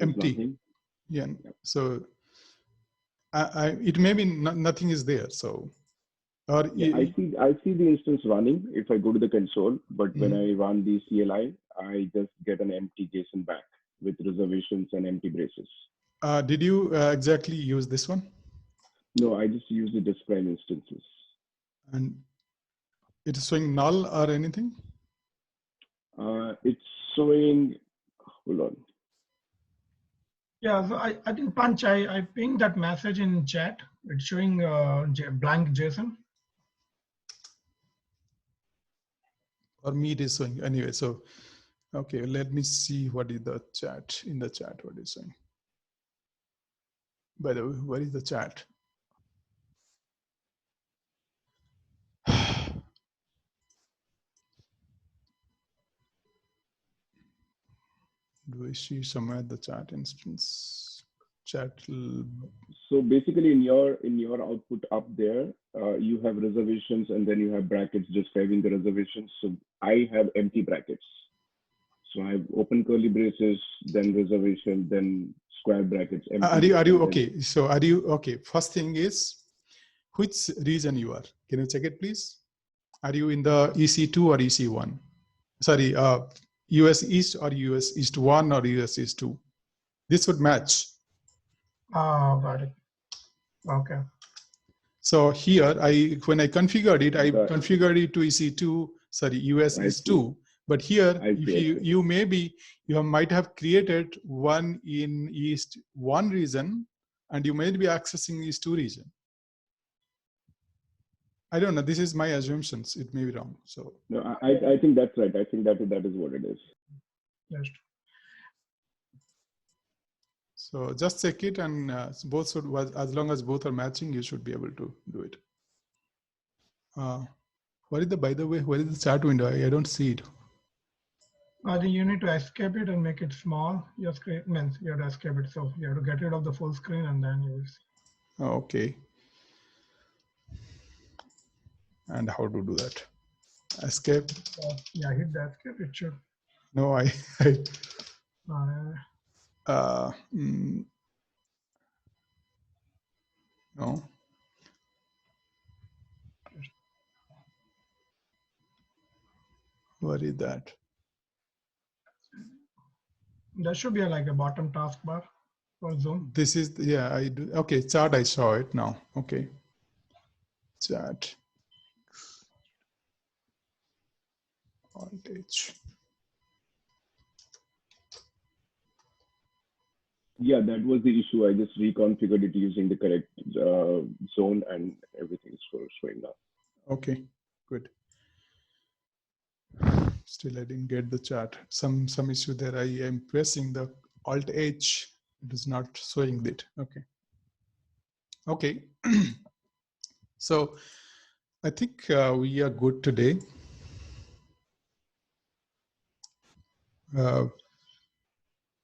Speaker 1: Empty.
Speaker 9: Nothing.
Speaker 1: Yeah. So it may be nothing is there. So.
Speaker 9: Yeah, I see the instance running if I go to the console, but when I run the CLI, I just get an empty JSON back with reservations and empty braces.
Speaker 1: Did you exactly use this one?
Speaker 9: No, I just use the describe instances.
Speaker 1: And it is showing null or anything?
Speaker 9: It's showing, hold on.
Speaker 3: Yeah, so I think Punch, I pinged that message in chat. It's showing blank JSON.
Speaker 1: Or me it is showing anyway. So, okay, let me see what is the chat in the chat. What is showing? By the way, what is the chat? Do I see somewhere the chat instance? Chat.
Speaker 9: So basically, in your output up there, you have reservations and then you have brackets describing the reservations. So I have empty brackets. So I have open curly braces, then reservation, then square brackets. Empty,
Speaker 1: are you okay? So are you okay? First thing is, which region you are? Can you check it, please? Are you in the EC2 or EC1? Sorry, US East or US East 1 or US East 2? This would match.
Speaker 3: Oh, got it. Okay.
Speaker 1: So here, when I configured it, I configured it to EC2, sorry, US East 2. But here, if you might have created one in East 1 region, and you might be accessing East 2 region. I don't know. This is my assumptions. It may be wrong. So
Speaker 9: no, I think that's right. I think that is what it is.
Speaker 3: Yes.
Speaker 1: So just check it, and both should, as long as both are matching, you should be able to do it. What is by the way, where is the chat window? I don't see it.
Speaker 3: I think you need to escape it and make it small. Your screen means you have to escape it. So you have to get rid of the full screen and then you will see.
Speaker 1: Okay. And how to do that? Escape.
Speaker 3: Yeah, hit the escape. It should.
Speaker 1: No, no. What is that?
Speaker 3: There should be like a bottom taskbar for Zoom.
Speaker 1: This is, yeah, I do. Okay, chat, I saw it now. Okay. Chat. Alt-H.
Speaker 9: Yeah, that was the issue. I just reconfigured it using the correct zone and everything is showing now.
Speaker 1: Okay, good. Still, I didn't get the chat. Some issue there. I am pressing the Alt-H. It is not showing it. Okay. Okay. So I think we are good today.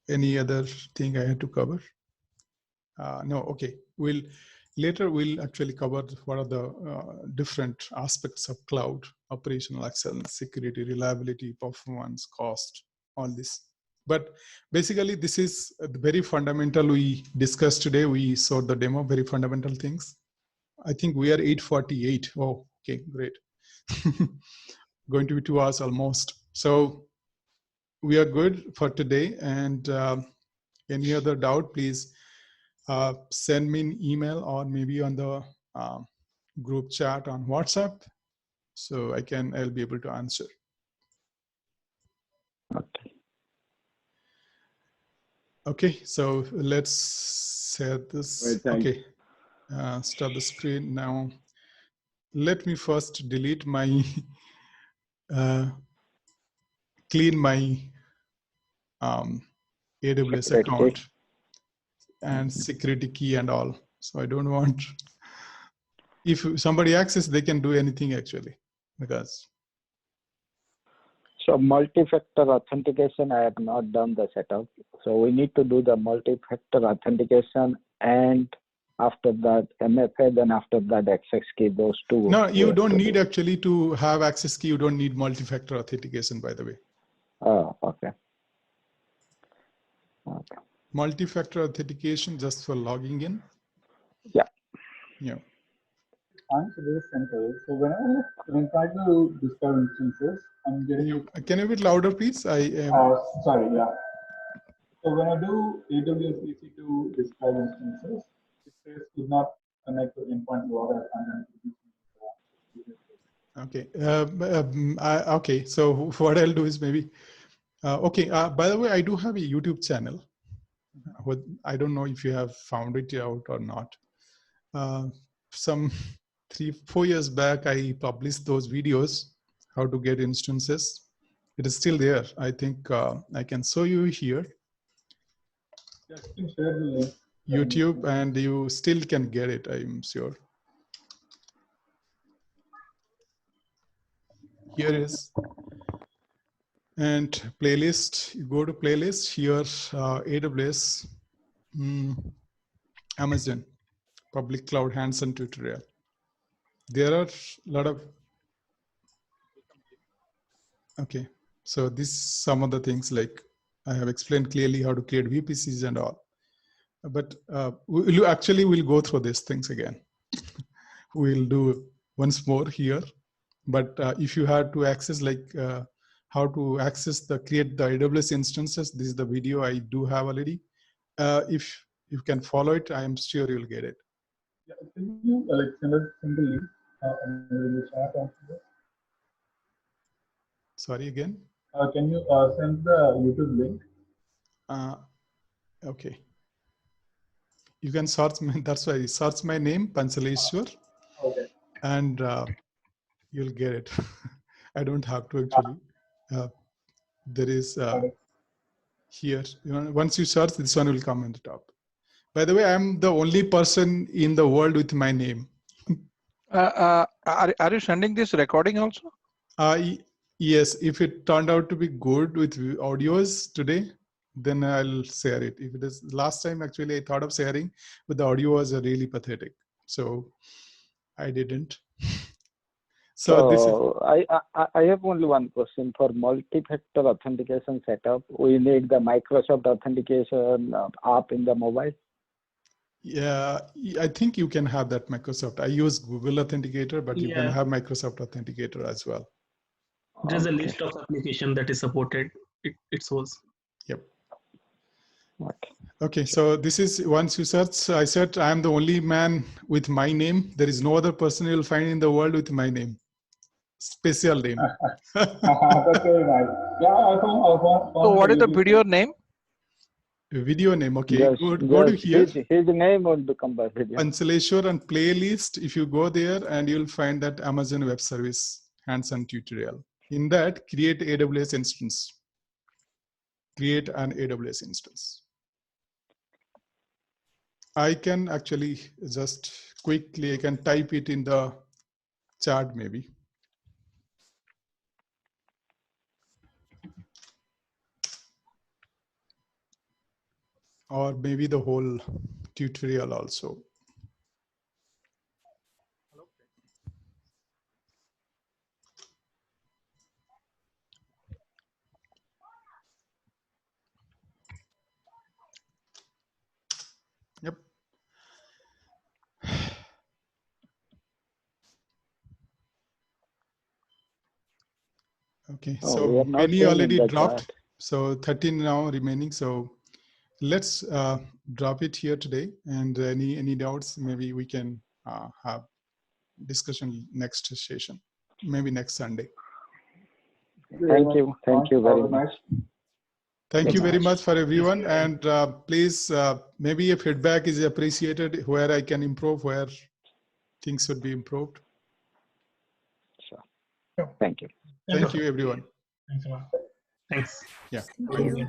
Speaker 1: Any other thing I had to cover? No. Okay. Later we'll actually cover what are the different aspects of cloud: operational excellence, security, reliability, performance, cost, all this. But basically, this is very fundamental. We discussed today. We saw the demo, very fundamental things. I think we are 8:48. Oh, okay, great. Going to be 2 hours almost. So we are good for today. And any other doubt, please send me an email or maybe on the group chat on WhatsApp. So I'll be able to answer.
Speaker 2: Okay.
Speaker 1: Okay, so let's share this.
Speaker 9: Right,
Speaker 1: okay, start the screen now. Let me first delete my, clean my AWS
Speaker 2: Security
Speaker 1: account
Speaker 2: key.
Speaker 1: and security key and all. So I don't want, if somebody access, they can do anything actually, because.
Speaker 2: So multi-factor authentication, I have not done the setup. So we need to do the multi-factor authentication, and after that MFA, then after that access key, those two.
Speaker 1: No, you don't need actually to have access key. You don't need multi-factor authentication, by the way.
Speaker 2: Oh, okay. Okay.
Speaker 1: Multi-factor authentication just for logging in.
Speaker 2: Yeah.
Speaker 1: Yeah.
Speaker 5: Answer very simple. So when I try to discover instances, I'm getting.
Speaker 1: Can you be louder, please? I am.
Speaker 5: Sorry. Yeah. So when I do AWS EC2 describe instances, it says could not connect to endpoint water and
Speaker 1: Okay. Okay. So what I'll do is maybe. Okay. By the way, I do have a YouTube channel. I don't know if you have found it out or not. Some 3-4 years back, I published those videos, how to get instances. It is still there. I think I can show you here.
Speaker 5: Just share the link.
Speaker 1: YouTube, and you still can get it, I'm sure. Here is, and playlist, you go to playlist here, AWS, Amazon, public cloud hands-on tutorial. There are a lot of, okay. So this some of the things, like I have explained clearly how to create VPCs and all, but we'll go through these things again. We'll do once more here, but if you had to access how to access create the AWS instances, this is the video I do have already. If you can follow it, I am sure you'll get it.
Speaker 5: Yeah, can you send us the link in the chat also?
Speaker 1: Sorry again.
Speaker 5: Can you send the YouTube link?
Speaker 1: Okay. You can search my, that's why search my name, Panchaleshwar.
Speaker 5: Okay.
Speaker 1: And you'll get it. I don't have to actually. There is here, once you search, this one will come on the top. By the way, I'm the only person in the world with my name.
Speaker 7: Are you sending this recording also?
Speaker 1: Yes, if it turned out to be good with audios today, then I'll share it. If it is last time, actually, I thought of sharing, but the audio was really pathetic. So I didn't. So this is,
Speaker 2: I have only one question. For multi-factor authentication setup, we need the Microsoft authentication app in the mobile.
Speaker 1: Yeah, I think you can have that Microsoft. I use Google Authenticator, but you can have Microsoft Authenticator as well.
Speaker 10: There's a list of application that is supported. It shows.
Speaker 1: Yep. Okay, so this is, once you search, I said I'm the only man with my name. There is no other person you'll find in the world with my name. special name.
Speaker 5: That's very nice. Yeah, I found
Speaker 7: So what is the
Speaker 5: YouTube.
Speaker 7: video name?
Speaker 1: Video name, okay.
Speaker 2: Yes,
Speaker 1: Go to
Speaker 2: yes,
Speaker 1: here.
Speaker 2: his name would become by video.
Speaker 1: Anchaleshwar and playlist. If you go there, and you'll find that Amazon Web Service hands-on tutorial. In that, create AWS instance. Create an AWS instance. I can actually just quickly, I can type it in the chat maybe. Or maybe the whole tutorial also. Yep. Okay,
Speaker 2: Oh, we
Speaker 1: so
Speaker 2: are not
Speaker 1: Penny
Speaker 2: seeing in
Speaker 1: already
Speaker 2: the
Speaker 1: dropped.
Speaker 2: chat.
Speaker 1: So 13 now remaining. So let's drop it here today. And any doubts, maybe we can have discussion next session, maybe next Sunday.
Speaker 2: Thank you very much.
Speaker 1: Thank you very much for everyone. And please, maybe a feedback is appreciated where I can improve, where things should be improved.
Speaker 2: Sure. Thank you.
Speaker 1: Thank you, everyone.
Speaker 3: Thanks a lot.
Speaker 10: Thanks.
Speaker 1: Yeah.
Speaker 6: Thank you.